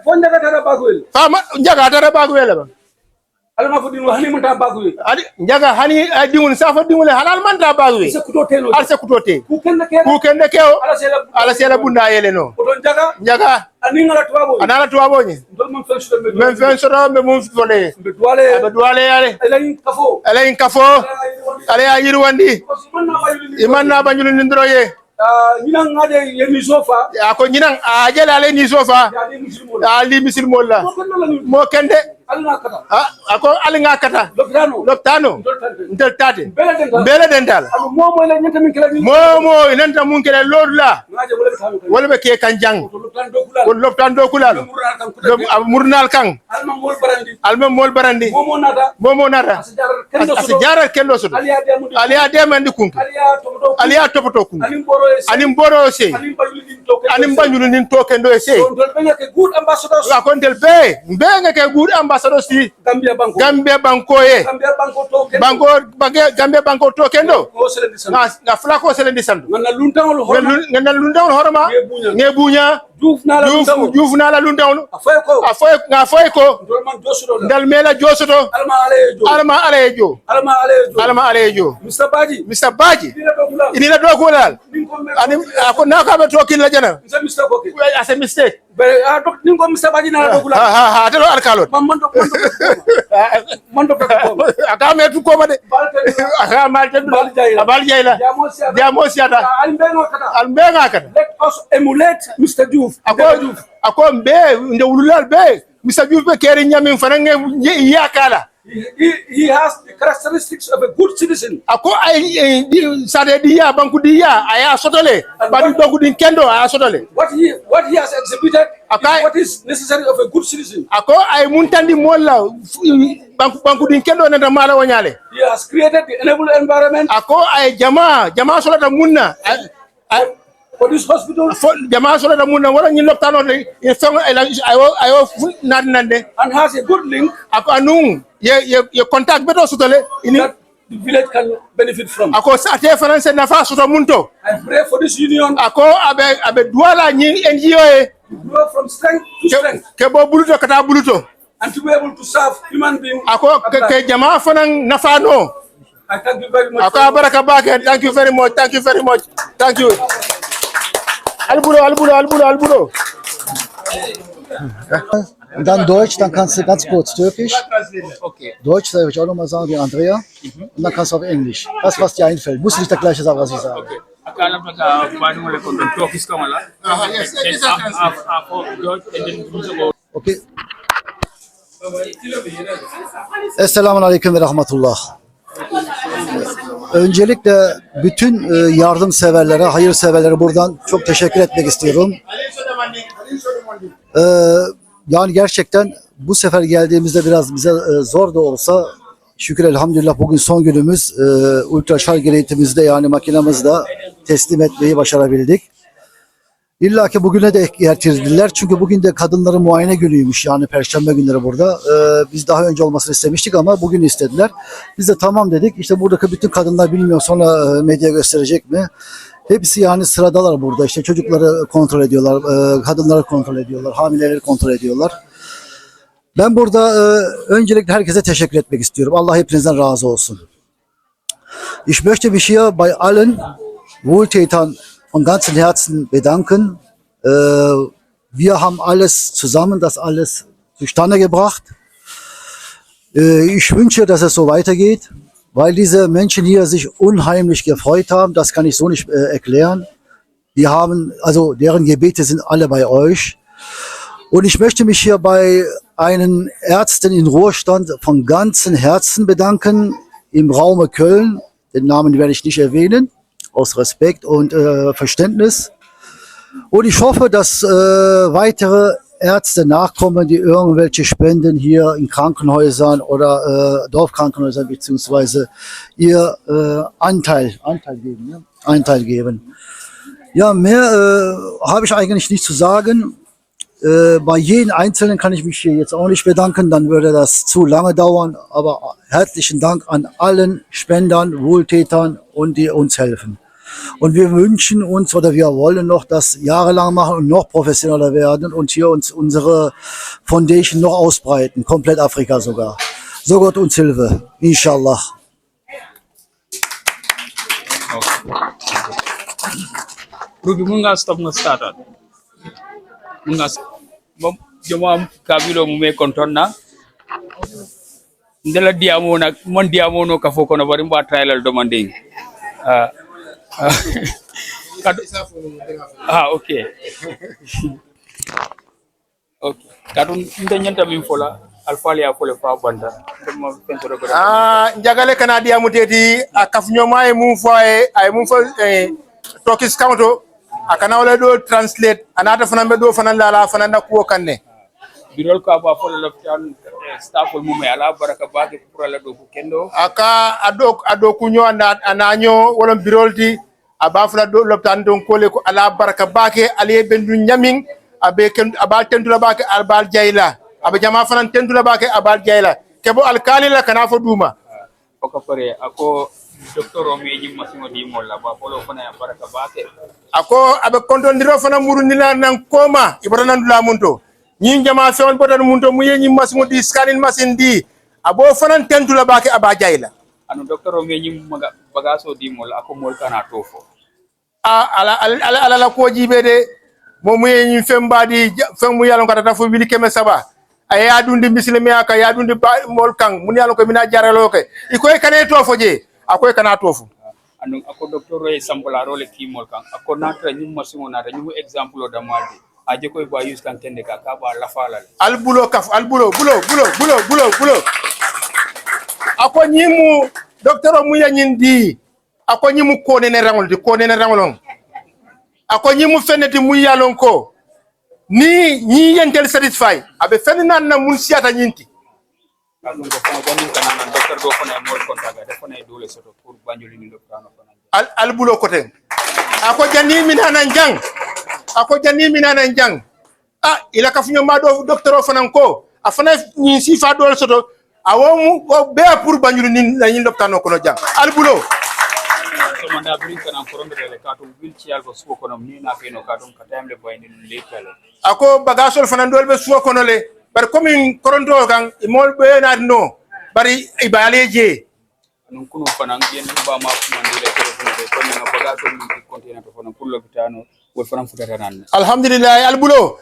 fonjaga tara bagwel fama njaga tara bagwel ba alma fo dinu hani manta bagwel adi njaga hani dingun safa dingun halal manta bagwel se kutote ku kende keo ala sela bunda yele no njaga anala tuwabo ni men fen soro me mum fole be duale yale elayin kafo ala ya yirwandi imanna banyulu ndroye ñinan ngade yeni sofa ako ñinan a jela le ni sofa ali misil molla mo kende ako alinga kata loptano ndel tate bele dental momo nanta mun kele lorla wala be ke kanjang won loptan do kulal murnal kan alma mol barandi momo nada asjara kendo so aliya demandi kunki aliya topoto kunki anim boro se anim banyulu nin tokendo se kon del be ngake good ambassador si Gambia banko ye Gambia banko tokendo na flako selendi sandu ngana luntawol horoma nge bunya Diouf na la luntawol afoy ko ndal mela josoto alma alejo Mr Baji ini la do ko dal ani ako naka be tokin la jana as a mistake ningo Mr Baji na do kula ha telo alkalot mando ko akame tu ko bade akama tedu abal jayla jamo siata albenga kata let us emulate Mr Diouf ako mbe nde wululal be Mr Diouf be keri nyami fanange yakala he has the characteristics of a good citizen. Ako ay sade dia banku dia aya sotole badi banku din kendo aya sotole. What he has exhibited is what is necessary of a good citizen. Ako ay muntandi molla banku din kendo na mala wanyale. He has created the enable environment. Ako ay jama solata munna for this hospital jama solata munna wala nyi loptano e fengo ayo nande and has a good link. Ako anung ye contact beto sutole ini that the village can benefit from. Ako sate France na fa suto munto. I pray for this union. Ako abe duala nyi NGO e grow from strength to strength. Ke bo buluto kata buluto and to be able to serve human beings. Ako ke jama fanang nafano. I thank you very much. Ako baraka bake. Thank you very much. Thank you. Albulo. Und dann Deutsch, dann kannst du ganz kurz Türkisch. Okay. Deutsch, soll ich auch nochmal sagen, wie Andrea. Und dann kannst du auf Englisch. Das, was dir einfällt. Muss nicht das gleiche sagen, was ich sage. Okay. Akala paka bani mole kon Turkish kamala. Okay. Esselamun Aleyküm ve Rahmetullah. Öncelikle bütün yardımseverlere, hayırseverlere buradan çok teşekkür etmek istiyorum. Yani gerçekten bu sefer geldiğimizde biraz bize zor da olsa şükür elhamdülillah bugün son günümüz ultraşarj eğitimimizde yani makinamızda teslim etmeyi başarabildik. İlla ki bugüne de getirdiler çünkü bugün de kadınların muayene günüymüş yani perşembe günleri burada. Biz daha önce olmasını istemiştik ama bugün istediler. Biz de tamam dedik. İşte buradaki bütün kadınlar bilmiyorum sonra medya gösterecek mi? Hepsi yani sıradalar burada. İşte çocukları kontrol ediyorlar, kadınları kontrol ediyorlar, hamileleri kontrol ediyorlar. Ben burada öncelikle herkese teşekkür etmek istiyorum. Allah hepinizden razı olsun. Ich möchte mich hier bei allen Wohltätern von ganzem Herzen bedanken. Wir haben alles zusammen, das alles zustande gebracht. Ich wünsche, dass es so weitergeht, weil diese Menschen hier sich unheimlich gefreut haben. Das kann ich so nicht erklären. Die haben, also deren Gebete sind alle bei euch. Und ich möchte mich hier bei einen Ärzten in Ruhestand von ganzem Herzen bedanken im Raume Köln. Den Namen werde ich nicht erwähnen, aus Respekt und Verständnis. Und ich hoffe, dass weitere Ärzte nachkommen, die irgendwelche Spenden hier in Krankenhäusern oder Dorfkrankenhäusern beziehungsweise ihr Anteil geben. Ja? Anteil geben. Ja, mehr habe ich eigentlich nicht zu sagen. Bei jedem Einzelnen kann ich mich hier jetzt auch nicht bedanken, dann würde das zu lange dauern. Aber herzlichen Dank an allen Spendern, Wohltätern und die uns helfen. Und wir wünschen uns oder wir wollen noch das jahrelang machen und noch professioneller werden und hier uns unsere Foundation noch ausbreiten, komplett Afrika sogar. So Gott uns Hilfe, inshallah. Rugi munga stop na started. Munga joma kabilo mu me kontonna. Ndela diamo nak mon diamo no ka foko no bari mba trial demanding. Okay. Okay. Kadun ndanyanta min fola alfali ya fole fa banda. Njagale kana dia muteti akafnyoma e mu fo ay mu fo Turkish counto akana wala do translate anata fana be do fana la fana na ko kanne birol ka ba fole laftan staffol mum e ala baraka baake pour ala do ko kendo aka ado kunyo ananyo wala birolti aba fala do laftan don kole ko ala baraka baake ale bendu nyamin abe ken aba tendula baake albal jayla abe jama fana tendula baake abal jayla kebo alkali la kana fo duma ko pare ako docteur o meji masimo di molla ba polo fana ya baraka baake ako abe kontondiro fana murundila nan koma ibrana ndula munto nyin jama fewon botan munto mu yenyi masimo di scanning machine di abo fana tendula baake aba jayla anu docteur o meji bagaso di molla ako mol kana tofo ala la ko jibe de mo mu yenyi fembadi femu yalon kata fo wili keme saba ay adundi mislimi aka ya adundi mol kang mun yalon ko mina jaralo ke ikoy kane tofo je akoy kana tofu anu ako docteur e sample role ki mol kan ako natra nyum masimo nata nyum exemple da maldi aje koy ba use kan tende ka ba la fala al bulo kaf al bulo ako nyimu docteur mu yanyindi ako nyimu ko ne rangol ako nyimu feneti mu yalon ko ni yentel satisfy abe fennan na mun siata nyinti kadum ko fana jani kana docteur do fana mol kontaga defana dole soto pour banjoli ni docteur no fana al bulo koten ako jani min hanan jang ila kafunyo ma do docteur fana ko afana ni sifa dole soto awomu ko be pour banjoli ni la ni docteur no kono jang al bulo so manda brin kana koronde le katum wilci algo suko kono ni na feno katum katamle boyni le kale ako bagasol fana dolbe suko kono le bar komin koronto kan mol be na no bari ibaleje non kuno fana ngien ba ma ko mandire ko ni bagasol ni container to fana pour l'hôpital wol fanam futata nan alhamdulillah albulo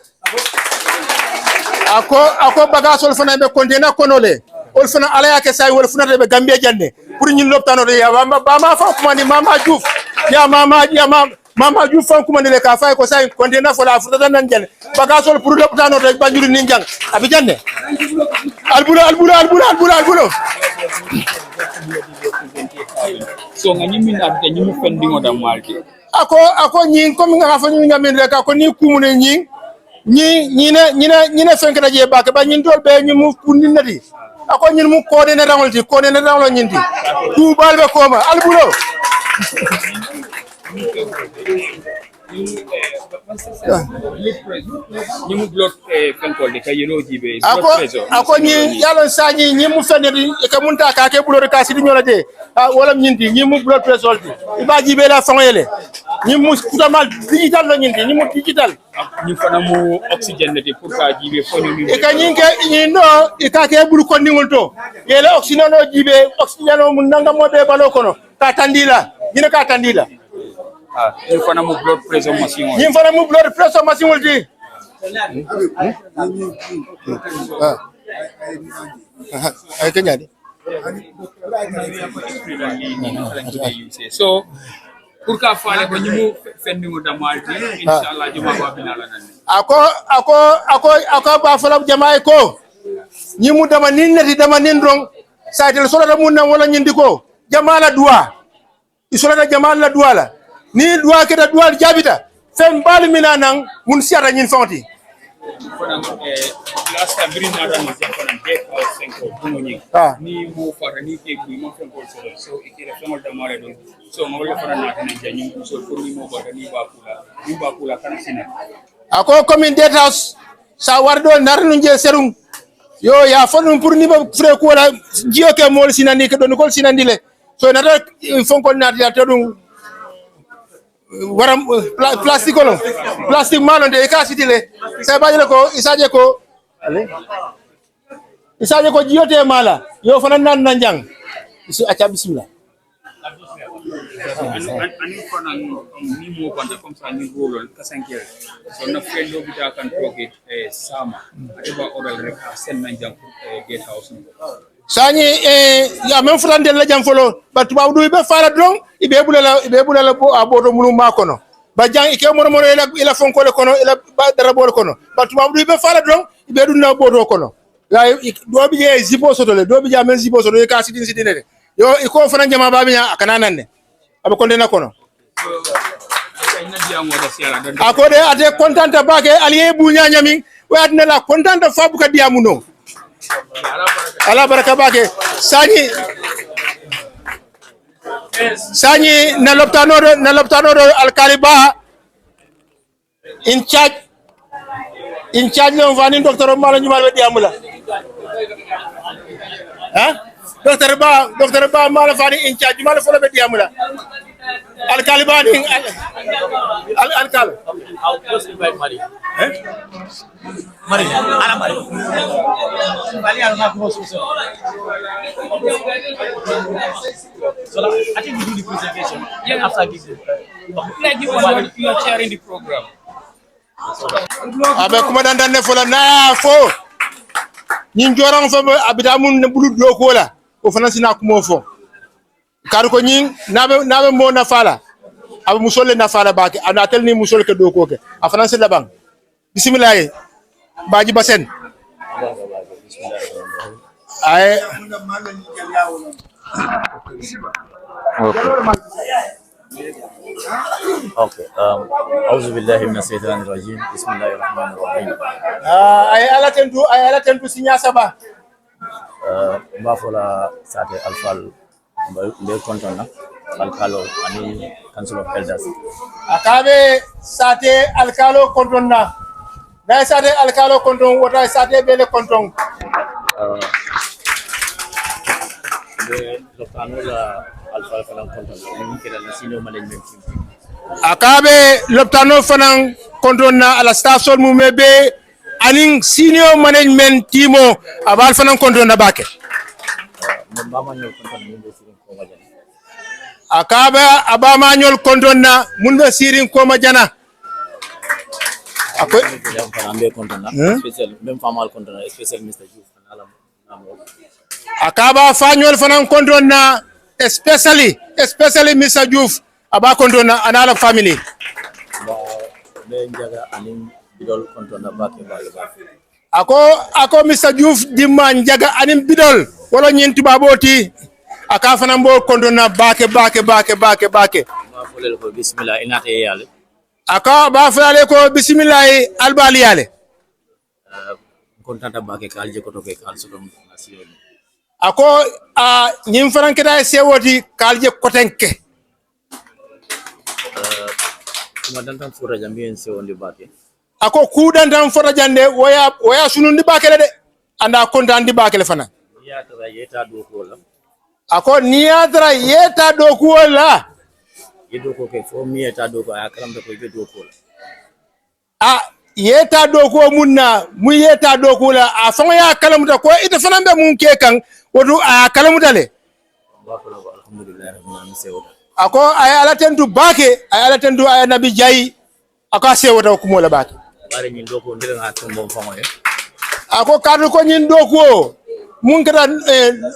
ako bagasol fana be kontena konole ol fana ala yake say wol fana be gambia jande pour ñin loptano de ya ba ma fa kuma ni mama Diouf ya mama Diouf fa kuma ni le ka fay ko say kontena fo la futata nan jande bagasol pour loptano de banjuri ni jang abi jande albulo so nga ñimi na te ñimi pendingo da malti ako ñin comme nga fa ñu ngamen rek ako ni kumune ñi fenk na je bak ba ñin dol be ñu mu kunni nati ako ñin mu ko de na rangol ñinti tu balbe ko ma albulo ñimu blood fenkol de kay yelo jibe ako ñi yalon sañi ñi mu fenedi ka munta ka ke bulo ka sidi ñola de wala ñinti ñi mu blood pressure iba jibe la fangele ñi mu totalement digital la ñinti ñi mu digital ñi fana mu oxygène de pour ka jibe fo ñu e ka ñi ke ñi no e ka ke bulu ko ningol to yele oxygène no jibe oxygène mu nanga mo be balo kono ka tandila ñina ka tandila ñi fana mu blood pressure machine ñi fana mu blood pressure machine wolti ay kenyadi so pour ka faale ko ñimu fendingo da malti inshallah juma ba binala nan ako ba fala jamaay ko ñimu dama nin neti dama nin rong saytel solo da mun nan wala ñindi ko jamala duwa isola jamala duwa la ni duwa ke da duwa jabita fem bal mina nan mun siara ñin fonti last time bring na dan je ko nan de ko senko ko ñi ni mo fara ni ke bi mo fen ko so ikira fenol da mare don so mo wala fara na tan jani so ko ni mo ba ni ba kula kana sina ako commune State House sa wardo narnu je serum yo ya fonu pour ni ba fré ko la jiyo ke mol sinandi ke don ko sinandi le so na da fonko na ya tedum waram plastique malon de ka sitile sai bajele ko isaje ko jiyote mala yo fana nan nanjang isu acha bismillah ani fana ni mo banda comme ça ni rolol kasankere so na fendo bita kan toke sama atiba odal rek sen nanjang gate house sani ya men futande la jam folo batu ba du be fala dron ibe bulala bo abodo mulu makono ba jang ike mo ila fonko le kono ila dara bol kono batu ba du be fala dron ibe du na bodo kono ya do bi je zibo soto le do bi ja men zibo soto e ka sidine de yo iko fana jama ba binya akana nanne aba konde na kono akode ate contente bake aliye bunya nyami wa adna la contente fabu ka diamuno ala baraka bake sani na loptano alkaliba in charge no vani docteur mala nyumal wedi amula docteur ba mala vani in charge mala folo wedi amula alkaliba ding alkal I'll just invite Mari. Mari, Ana Mari. Mari, I don't have more so. So I think we do the presentation. Yeah, after this. Like you are chairing the program. Abe kuma dan ne fola na fo. Nyin jorang fa abida mun ne bulu do ko la. O fana sina kuma fo. Kar ko nyin nabe mo na fala. Abu musole na fala baki ana tel ni musole ke do ko ke afana se labang bismillah baji basen ay Okay. Auzu billahi minash shaitanir rajim. Bismillahirrahmanirrahim. ay ala tentu sinya saba Bafola sate alfal be kontona alkalo ani council of elders. akabe sate alkalo kontonna da sate alkalo konton wota sate bele konton The Loptanola alfal falang kontona ni kira na senior management team. akabe loptano fanan kontonna ala staff sol mu mebe aning senior management teamo abal fanan kontonna bake Mama nyol kontona ni sirin ko majana. akaba abama nyol kontonna mun be sirin ko majana ako ambe kontona special même famal kontona special Mr. Diouf ala namo akaba fanyol fanan kontona especially Mr. Diouf aba kontona anala family be njaga anim bidol kontona bake ako Mr. Diouf dimma njaga anim bidol wala ñenti baboti aka fanan bo kontona bake ma folel ko bismillah inate yale aka ba fulale ko bismillah albali yale kontanta bake kalje ko to ke kalso dum nasiyon ako ñim fanan keda sewoti kalje kotenke kuma dantan fura jambiyen sewondi bake ako kudantan fota jande waya sunundi bakele de anda kontandi bakele fana ya tara yeta do ko la ako niyadra yeta do ko la yedo ko ke fo mi yeta do ko akaram do ko yedo ko yeta do ko munna mu yeta do ko la a fanga ya kalamuta ko ita fana be mun ke kan wodu a kalamuta le alhamdulillah rabbil alamin sewota ako ay ala tentu bake ay ala tentu ay nabi jayi aka sewota ko mo la bake bare nyin do ko ndira nga ton bon fango e ako kadu ko nyin do ko mun kata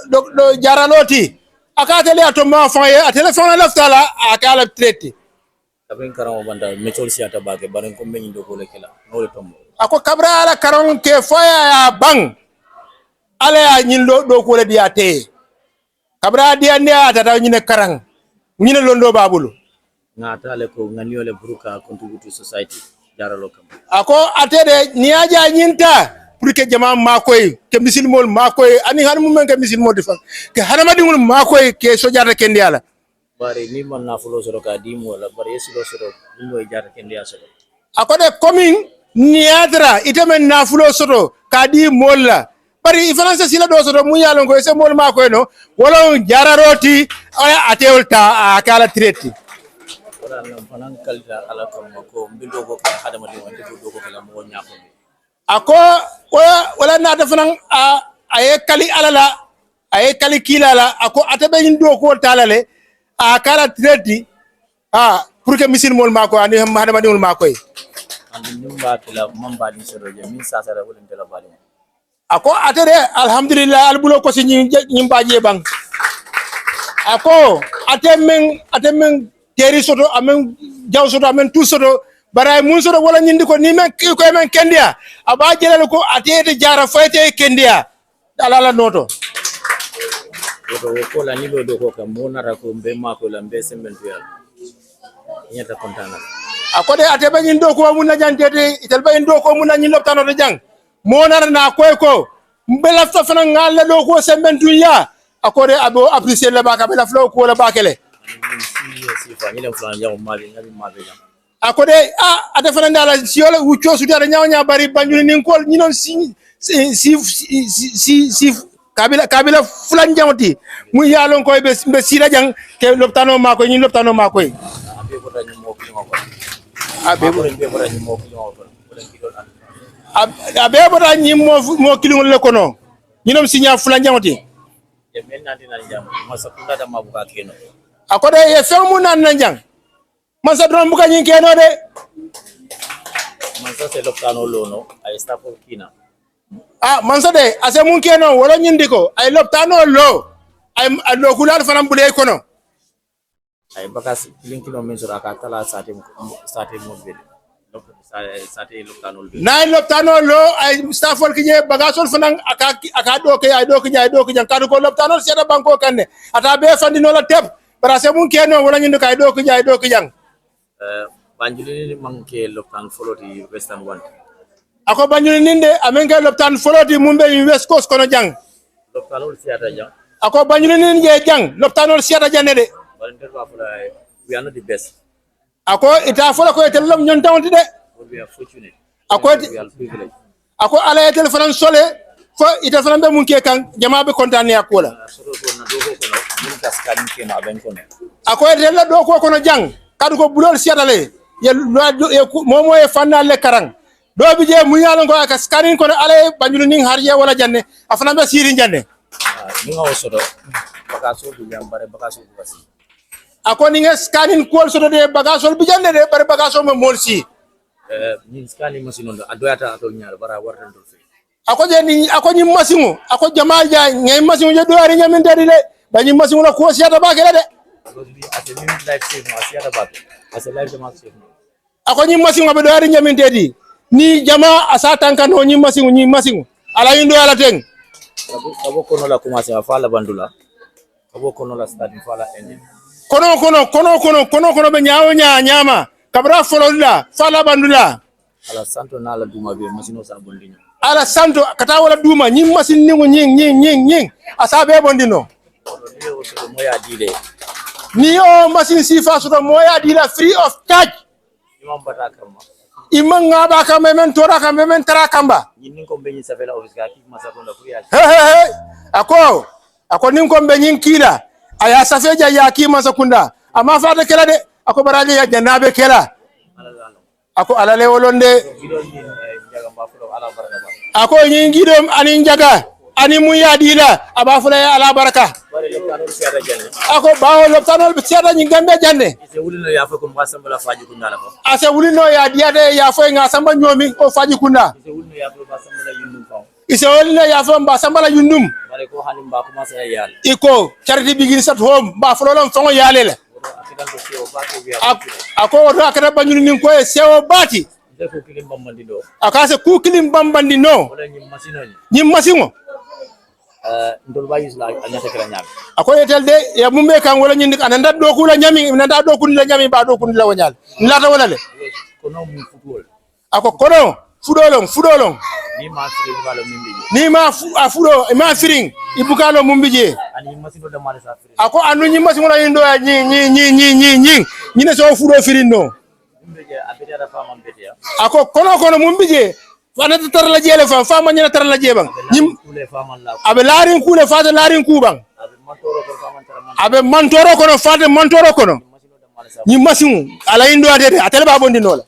do jaraloti aka tele atoma fango a telephone laftala aka ala traité abin karamo banda metol siata bake bare ko menyin do ko le kala no le tombo ako kabra ala karon ke foya ya bang ala ya nyin do ko le dia te kabra dia ne atata nyine karang nyine londo babulu ngata le ko nganiyo le buruka contribute to society jaralo kam ako atede niaja nyinta pour que jama makoy ke misilmol makoy ani han mum ke misilmol defal ke hanamadi ngul makoy ke so jarata kendi ala bare ni man na fulo soro ka dimu wala bare yesido soro ni jarata kendi asoro ako de commune niadra itemen na fulo soro ka di molla bari ifransa sila do soro mu yalon ko se mol makoy no wala jararoti atewol ta akala traité fanan kalta ala ko mbindo ko ka hadama de wonde do ko kala mo nyako ako wala na dafanan aye kali alala aye kali kilala ako atabe ndo ko talale akala tredi pour que misil mol mako ani hadama de mol mako andi nimba kala mamba ni soro je min sasara wolin tela bali ako atere alhamdulillah albulo ko si nyimba je bang ako atemen teri soto amen jaw soto amen tout soto baray mun soto wala nyindi ko ni men ko men kendia aba jelal ko atede jara fayte kendia alala noto ko la ni do ko ka monara ko be mako la be sembentu yalla nyata kontana akode atebe nyindo ko mun na jantete italba ndo ko mun na nyindo tano de jang monara na koy ko mbela fa fana ngalla do ko sembentu ya akode abo apprécier le baka bela flo ko la bakele akode ate fana ndala siyola wucho su dara nyawnya bari banjuni nin kol nyinon si kabila fulan jamoti mu yalon koy be sira jang ke loptano mako nyin loptano mako abe bota nyi mo kilingol le kono nyinom sinya fulan jamoti e men nandi nan jam masa kunda da mabuka keno akode ye femu nan nanjang masa dron buka nyin keno de masa se loptano lono ay stapo kina mansa de ase mun keno wala nyindiko ay loptano lo ay do kulal fanam bude kono ay bakas linkino men sura ka tala sate mo be sate loptano lo nay loptano lo ay stafol kinye bagasol fanam aka do ke ay do ke kadu ko loptano seda banko kanne ata be fandi no la tep barase mun keno wala nyindiko ay do ke jang banjuli manke loptan foloti western one ako banjuli ninde amenga loptan foloti mumbe west coast kono jang loptanol siata jang ako banjuli ninde jang loptanol siata jane de volunteer wa fula we are not the best ako ita fola ko etelom nyon tawti de we are fortunate we are privileged ako ala etel fanan sole fo ita fanan be mun ke kan jama be kontane yakola soro ko na dogo ko no mun taskani ke ma ben kono ako etel la do ko kono jang kadu ko bulol siata le ye momo e fanna le karang do bi je mu yalon ko aka scanning ko ala banjulu ning harje wala janne afana be siri janne ni ngaw sodo bakaso bi jambare bakaso bi wasi ako ni scanning ko sodo de bagaso bi janne de bare bagaso mo molsi ni skani machine on adoyata to nyaal bara wartan to fe ako je ni ako nyi masingo ako jama ja ngay masingo je do ari nyamin tedi le ba nyi masingo la ko siata ba kala de because we as a new life save no asiata ba as a life demand save no ako nyi masingo be do ari nyamin tedi ni jama asa tanka no nyi masingo ala yindo ala teng kabo kono la commencer fa la bandula kabo kono la starting fa la engine kono be nyaawo nyama kabra folodla fa la bandula ala santo na la duma be machine sa bondino ala santo kata wala duma nyi machine ningo nying asa be bondino moya dile ni o machine sifa so moya dila free of charge imam bata kama imanga ba ka men tora ka men tara kamba nyinni ko be nyi safela office ga ki masa ko la kuriya he ako nin ko be nyin kila aya safeja ya ki masa kunda amma fa da kala de ako baraje ya janabe kala ako alale wolonde ako nyin gidom ani jaga ani muya dila aba fula ya ala baraka ako bawo loptanol be tiada nyi gambe janne ise wulino ya fa ko masamba faji kunna la fa ase wulino ya diade ya fo nga samba nyomi o faji kunna ise wulino ya fa masamba la yundum fa ise wulino ya fo masamba la yundum bare ko hanim ba ko masa yal iko charity begin sat home ba fulolon fongo yalele ako wodo akada banyuni nin ko sewo bati defo kilim bambandi do akase ku kilim bambandi no wala nyim masingo ndol bayis la anyata kala nyam ako yetel de ya mumbe kan wala nyindi ananda do kula nyami nanda do kun la nyami ba do kun la wanyal nlata wala le kono mu football ako kono fudolong ni ma firi balo mimbiji ni ma afudo ma firing ibukalo mumbije ani masino da mala sa firi ako anu nyi masingo la yindo nyi ne so fudo firin no mimbije abedi da fama mbete ya ako kono mumbije fana tar la jele fa ma nyina tar la jebang nyim kule fama la abe larin kule fa larin kubang abe mantoro ko fama tara abe mantoro kono fade mantoro kono nyi masingo ala yindo adede atele ba bondi no la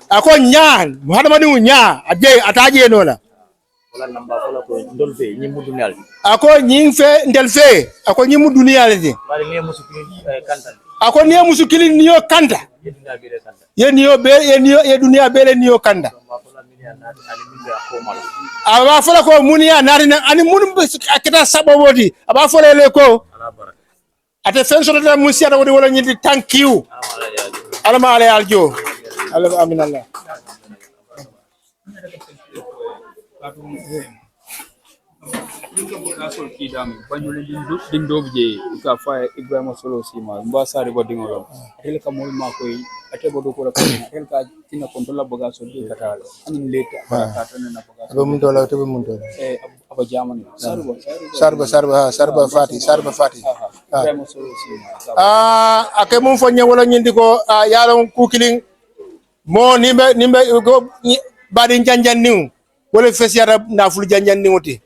ako nyaan hadama ni nya aje ataje no la wala namba wala ko ndol fe nyi mudu nyal ako nyi fe ndel fe ako nyi mudu ni yalde bare ne musu kanta ako ne musu kilin niyo kanta yedina bere kanta ye dunia bele niyo kanda aba fola ko munia nari na ani mun akita sabobodi aba fola le ko ate fenso da musia da wala nyidi thank you alama ale aljo ala aminallah kasol kidam banyole din dobje ka fa Ibrahima Solo Sima mba sare bodingolo tel ka mol makoy ate bodo ko rakana tel ka tina kontola boga so de kata anin leta ka tan na boga abe mun dola to be mun dola aba jamani sarba fati Ibrahima Solo Sima ake mun fonye wala nyindi ko yalon kukiling mo nimbe go badin janjan niu wala fesiara na fulu janjan niuti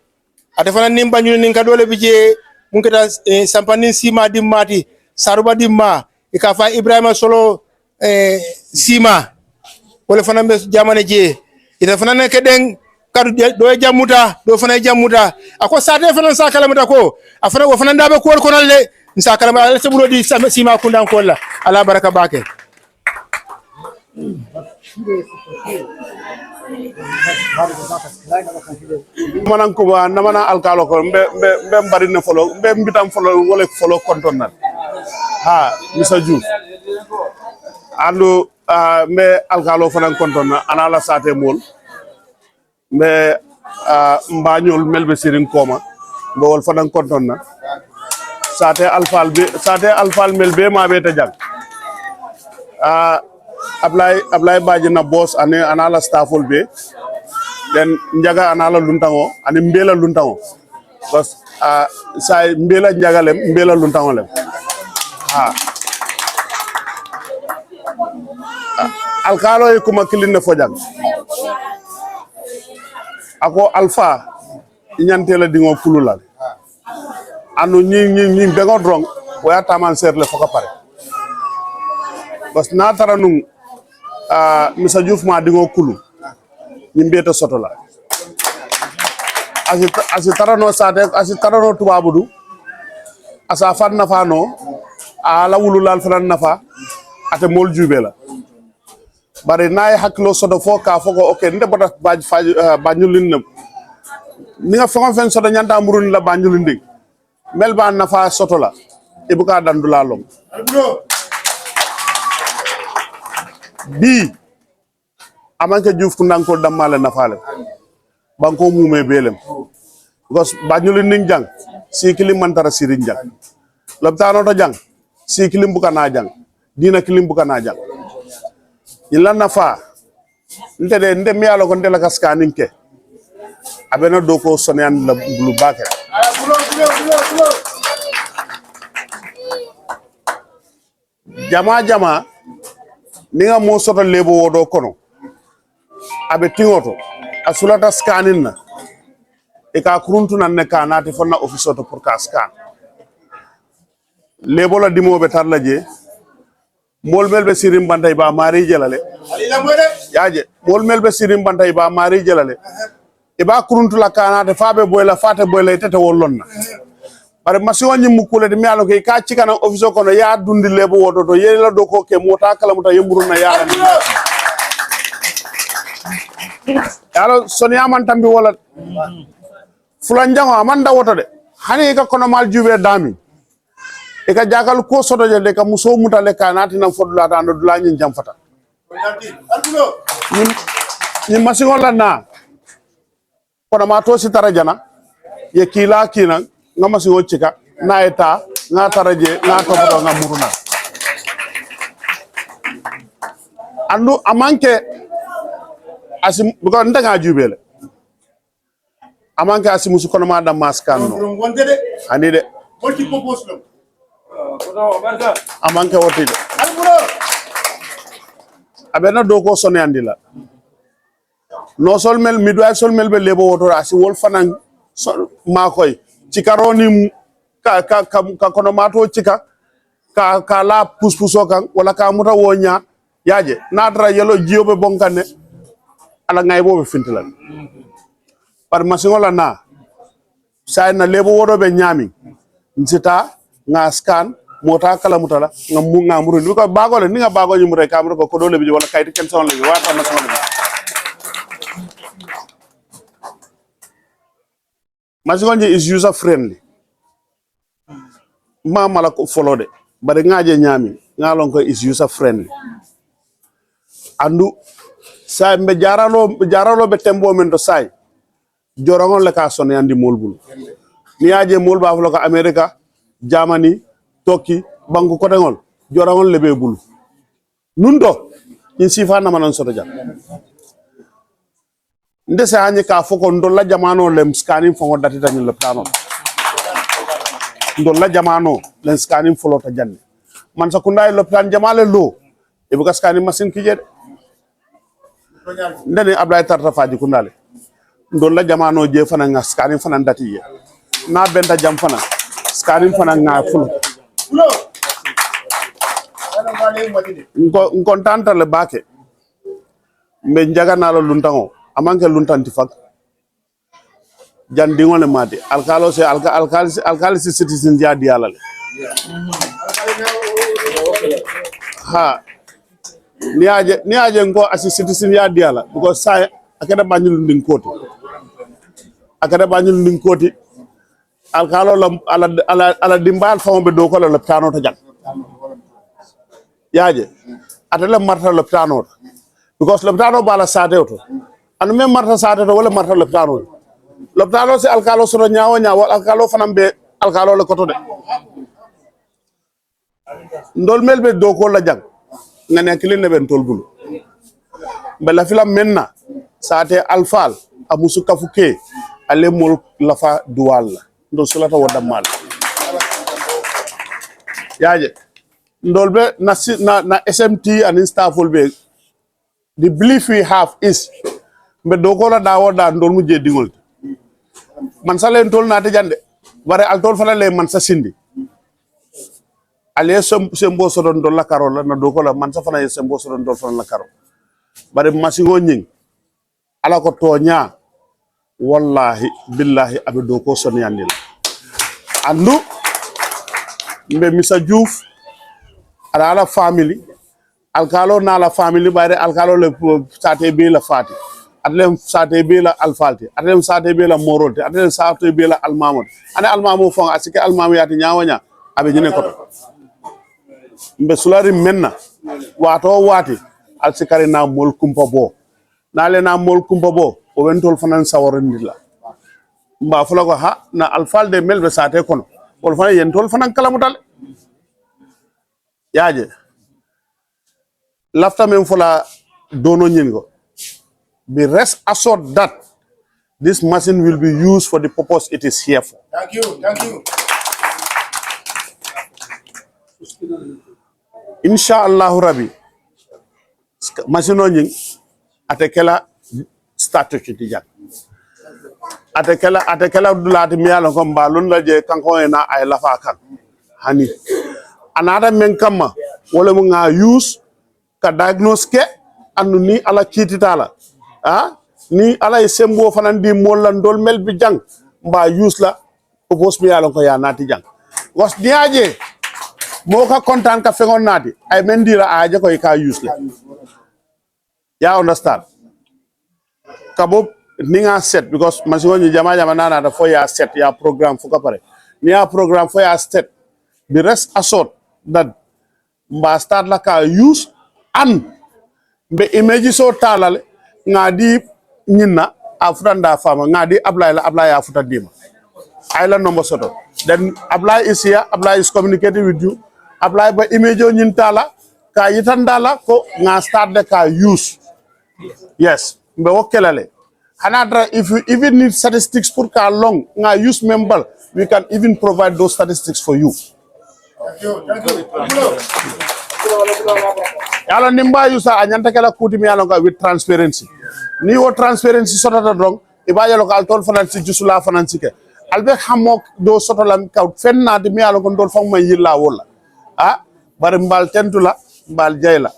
ate fana nimba nyuni ninka dole bije munkata sampani sima dimmati saruba dimma ikafa Ibrahima Solo Sima wala fana be jamane je ita fana ne keden kadu do jamuta do fana jamuta ako sate fana sa kalamata ko afana wo fana ndabe ko ko nalle sa kalama ala sebulo di Sima kundan ko la ala baraka bake manan ko ba namana alkalo ko mbe mbari ne folo mbe mbitam folo wala folo kontonnal ha Mr Diouf andu mbe alkalo fanan kontonna ana la sate mol mbe mbañol melbe sirin koma mbe wol fanan kontonna sate alfal melbe ma be ta jang Ablay Badji na boss ane anala staffol be den njaga anala luntango ani mbela luntango parce say mbela njagalem mbela luntango lem alkalo e kuma kilinne fojang ako alpha nyantela dingo kululal anu ñi be godrong waya taman serle foka pare parce na taranum Mr Diouf ma dingo kulu ñimbeta soto la asi tarano sate asi tarano tubabudu asa fan nafa no ala wululal fan nafa ate mol jube la bare nay haklo sodo fo ka foko okay nde bota bañulin nam ni nga fongo fen sodo nyanta murun la bañulin ding mel ba nafa soto la ibuka dandula lom bi amanke Juuf kundanko dammale nafale banko mume belem because bañulin ning jang sikilim mantara sirin jang lobtano to jang sikilim bukana jang dina kilim bukana jang ila nafa nde mi alo kon la kaskanin ke abena doko sonen la blu bake jama ni nga mo soto lebo wodo kono abe tingoto asulata scanin na e ka kuruntu nan ne kanati fonna office to pour ka scan lebo la dimo be tarla je mol melbe sirim bantay ba mari jelale yaje mol melbe sirim bantay ba mari jelale e ba kuruntu la kanate fabe boyla fate boyla tete wollonna bare masiwani mukule de mialo ke ka cikana office kono ya dundi lebo wodo do yela do ko ke mota kala muta yemburuna ya yalo sonia man tambi wala fulanjango amanda woto de hani ka kono mal jube dami e ka jakal ko sodo je de ka muso mutale kanati nan fodula ta ando dula nyin jam fata ni masiŋo la na kono ma to si tarajana ye kila kina nga masiŋo cika na eta nga taraje nga topoto nga muruna andu amanke asim buko nda nga jubele amanke asimusu kono ma da maskan no ani de amanke wotide abena doko sone andila no sol mel midwa sol mel be lebo woto asi wol fanan ma koy cikaroni ka kono mato cika ka la puspuso kan wala ka muta wonya yaje nadra yelo jiobe bonkane ala ngay bobe fintilan par masingola na say na lebo wodo be nyami nsita nga scan mota kala mutala nga muru ni ko bagole ni nga bago ñu mure kamro ko dole bi wala kayit ken son la wata masingonji is user friendly ma mala ko follow de bare ngaaje nyami ngalon ko is user friendly andu say mbe jaralo be tembo men to say jorangol le ka son yandi molbul ni aje mol ba ko America Germany Turkey bangu ko dengol jorangol lebe bulu nundo in sifa na manon soto jam ndese anye ka foko ndolla jamano lem scanning fongo datita ni leptano ndolla jamano lem scanning folo ta janne man sa kunday leptan jamale lo e buka scanning machine ki jede ndene Ablaye Tarta Faji kundale ndolla jamano je fana nga scanning fana datiye na benta jam fana scanning fana nga folo nkontanta le bake mbe njaga nalo luntango amanke luntanti fak jandingo le mate alkalo se alkali si citizen dia diala le ha ni aje ngo asi citizen ya diala because say akada banyul nding koti alkalo la ala dimbal fawbe do ko la tano to jak yaje atele marta le tano because le tano bala sate to anu même marta sate to wala marta le tano se alkalo soro nyaawo alkalo fanambe alkalo le koto de ndol melbe do ko la jang ngane kilin ben tolbulu bela filam menna sate alfal amusu kafuke ale mol lafa duwal ndo sulata wada mal yaje ndolbe na SMT and instafol be the belief we have is mbe doko la dawo da ndol mu je dingol man salen tol na te jande bare al tol fala le man sa sindi ale sembo so don la karol na doko la man sa fana sembo so don dol fana la karol bare masigo nying ala ko tonya wallahi billahi abe doko son yandil andu mbe Mr. Juuf ala family alkalo na la family bare alkalo le sate be la fati atlem sate be la alfalti atlem sate be la morolte atlem sate be la almamot ane almamo fon asike almamo yati nyawanya abe nyine ko mbe sulari menna wato wati alsikari na mol kumpa bo na le na mol kumpa bo o wentol fanan sawarindila mba fula ko ha na alfalde melbe sate kono wol fanan yentol fanan kalamutal yaje lafta men fula dono nyingo be rest assured that this machine will be used for the purpose it is here for. Thank you. Inshallah Rabbi machine o nying atekela statue ti jak atekela dulati mi yalla ko mbalun la je kanko na ay lafa kan hani anada men kama wala mo nga use ka diagnose ke anu ni ala kititala ni ala sembo fanan di mollan dol mel bi jang mba use la purpose mi yalla ko ya nati jang was diaje moka kontan ka fengon nati ay mendira aje ko ka use la ya understand kabo ninga set because masiwoni jama nana da fo ya set ya program fu ka pare ni ya program fo ya set be rest assured that mba start la ka use an be image so talal ngadi nyina afranda fama ngadi apply afuta dima island number soto then apply is here apply is communicating with you apply by image o nyintala ka yitandala ko nga start the ka use yes mbe wokelale hanadra if you even need statistics for ka long nga use member we can even provide those statistics for you. Thank you. Yalo nimba yusa anyanta kala kuti mi yalo with transparency ni wo transparency sotata drong ibaje lokal tol fanansi jusula fanansi ke albe hamok do sotolam ka fenna de mi yalo ko dol fam may yilla wala bare mbal tentula mbal jayla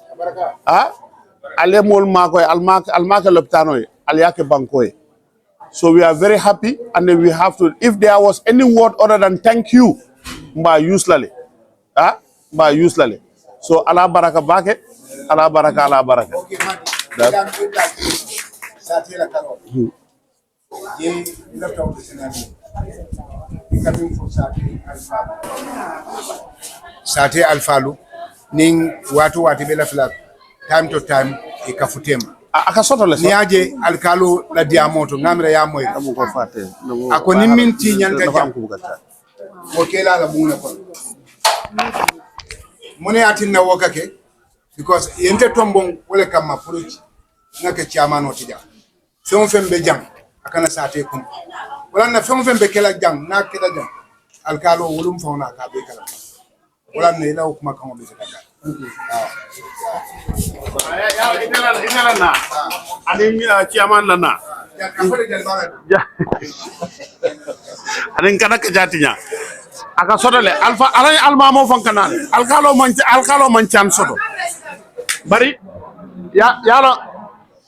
ale mol makoy almaka loptano aliake bankoy. So we are very happy and we have to, if there was any word other than thank you mba uselally mba uselally. So ala baraka bake ala baraka okay Sate alfalu ning watu bela flat time to time ikafutema akasoto le ni aje alkalo la diamoto ngamra ya moy ko fate ako nimminti nyanta jam ko kela la buna ko mone atinna wokake because yente tombon wala kamma proji ngaka chairman o tija fembe jam akana sate kum wala na fembe kela jam na kela jam alkalo wulum fawna ka be kala wala ne la kuma kan be kala inala na ani chairman la na anin kana ka jatinya aka sotole alfa ala alma mo fankanan alkalo man chan soto bari yalo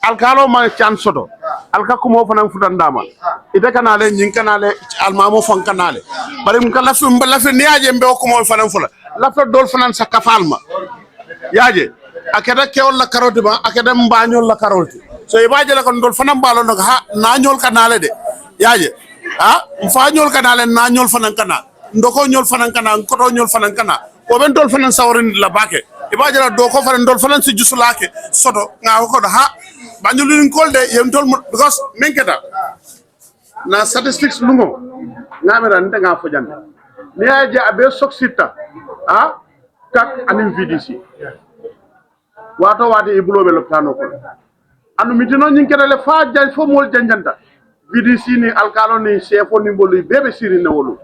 alkalo man chan soto alka kumo fanan futandama ite kanale nyin kanale alma mo fankanale bari mun kala fum bala fe niaje mbe ko mo fanan fula la fa dol fanan sa kafalma yaje akeda kewol la carotte ba akeda mbañol la carotte so ibaje la kon dol fanan balo no ha nañol kanale de yaje mfañol kanale nañol fanan kanale ndoko ñol fanan kana koto ñol fanan kana o ben dol fanan sawrin la bake ibaje la do ko fanan dol fanan si jusulake soto nga ko ha banjulin kolde yem tol because menketa na statistics lungo ngamera nda fo jande ni aje abe soksita kak anim VDC wato wati ibulobe lo plano ko anu mitino nyinketa le fa jan fo mol janjanta VDC ni alkalo ni chefo ni mbolu bebe siri ne wolu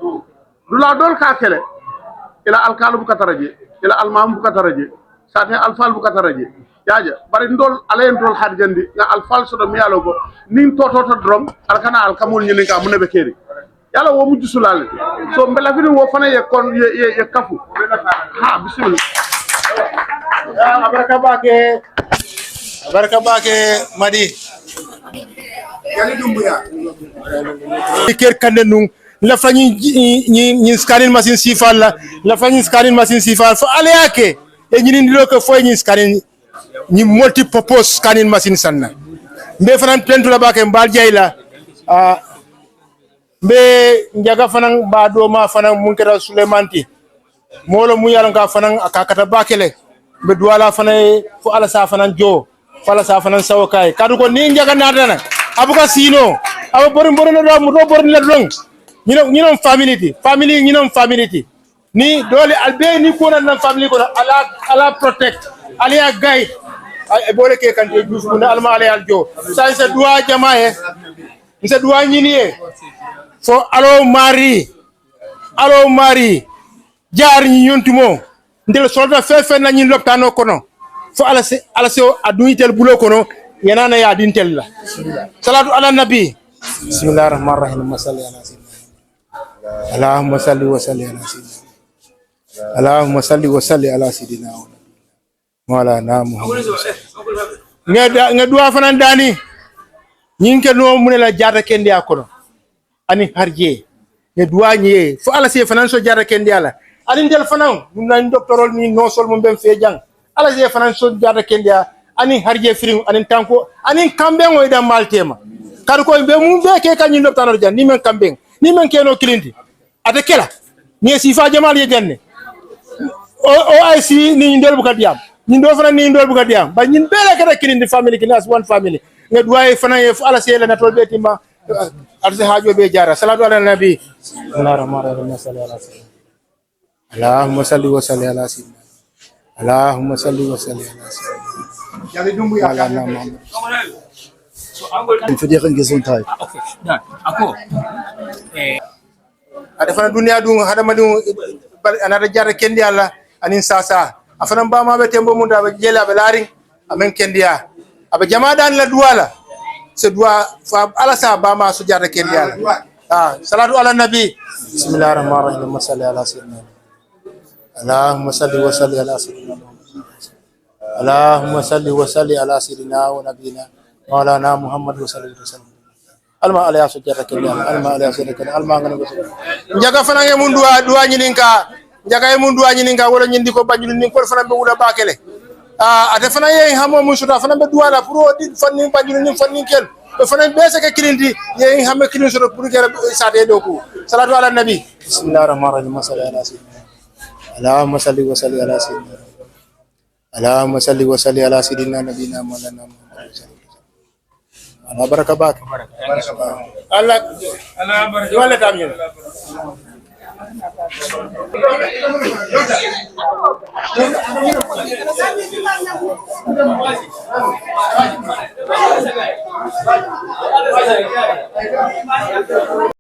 dula dol ka kele ila alkalu bu kataraje ila almam bu kataraje sate alfal bu kataraje yaja bari ndol alen dol hadjandi nga alfal so do mi yalo go nin toto drom alkana alkamul nyini ka munebe keri yalla wo mujju sulale so mbela fini wo fana ye kon ye kafu bismillah abaraka bake madi yani dumbuya iker kanenu la fanyi ni scanning machine sifal la fanyi scanning machine sifal fo ale yake e nyini ndilo ko fo nyi scanning ni multi purpose kanin machine sanna mbe fanan pentu la bake mbal jayla mbe njaga fanan ba do ma fanan munkara Suleimanti molo mu yalan ka fanan akakata bakele be duwala fanan fu ala sa fanan jo fala sa fanan sawkay kadu ko ni njaga nadana abuka sino abo borin no do mu do borin la dong ñinom family ñinom family ni dole albe ni ko nan family ko ala protect ala guide e bole ke kan juus ko alma ala aljo sa se duwa jamaaye se duwa ñinié fo alo mari jaar ñi yontumo ndel solda fe na ñi loptano kono fo ala se adunitel bulo kono yanana ya dintel la salatu ala nabi bismillahir rahmanir rahim salli ala sayyidina Allahumma salli wa salli ala sayyidina Allahumma salli wa salli ala sayyidina Maulana Muhammad nga duwa fanan dani ñinke no munela jaata kendi akono ani harje nga duwa ñe fo ala se fanan so jaata kendi ala ani del fanan mun na doctorol ni no sol mo ben fe jang ala se fanan so jaata kendi ani harje firim ani tanko ani kambe ngoy da maltema kar ko be mun be ke kanyi doctorol jan ni men kambe ni men keno kilinti ata kela ni sifa jamal ye janne o ay si ni ndol bu kadiyam ni do fana ni ndol bu kadiyam ba ñin bela kada kilinti family kinas one family nga duwaye fana ye ala sele na tolbe timma arse hajo be jara salatu ala nabi Allahumma salli ala sayyidina Allahumma salli wa salli ala sayyidina Allahumma salli wa salli ala sayyidina für deren Gesundheit. Okay, dan ako ada fana dunia dum hadama dum anata jara kendi alla anin sasa afana ba ma be tembo mun da be jela be laring amen kendiya aba jama dan la duwala se duwa fa ala sa ba ma su jara kendi alla salatu ala nabi bismillahir rahmanir rahim salli ala sayyidina Allahumma salli wa salli ala sayyidina Allahumma salli wa salli ala sayyidina wa nabiyina Maulana Muhammad sallallahu alaihi wasallam alma ala ya sujjata kendi alma ala ya sujjata alma ngana ko njaga fana nge mun duwa nyininka njaga e mun duwa nyininka wala nyindi ko banjul ni ko fana be wula bakele ate fana ye hamo mun suta fana be duwa la pour di fanni banjul ni fanni kel be fana be se ke kilindi ye hamme kilin so pour kera sate do ko salatu ala nabi bismillahir rahmanir rahim salli ala sayyidina Allahumma salli wa salli ala sayyidina Allahumma salli wa salli ala sayyidina nabiyina maulana Muhammad Allah baraka bak Allah baraka wala tamyen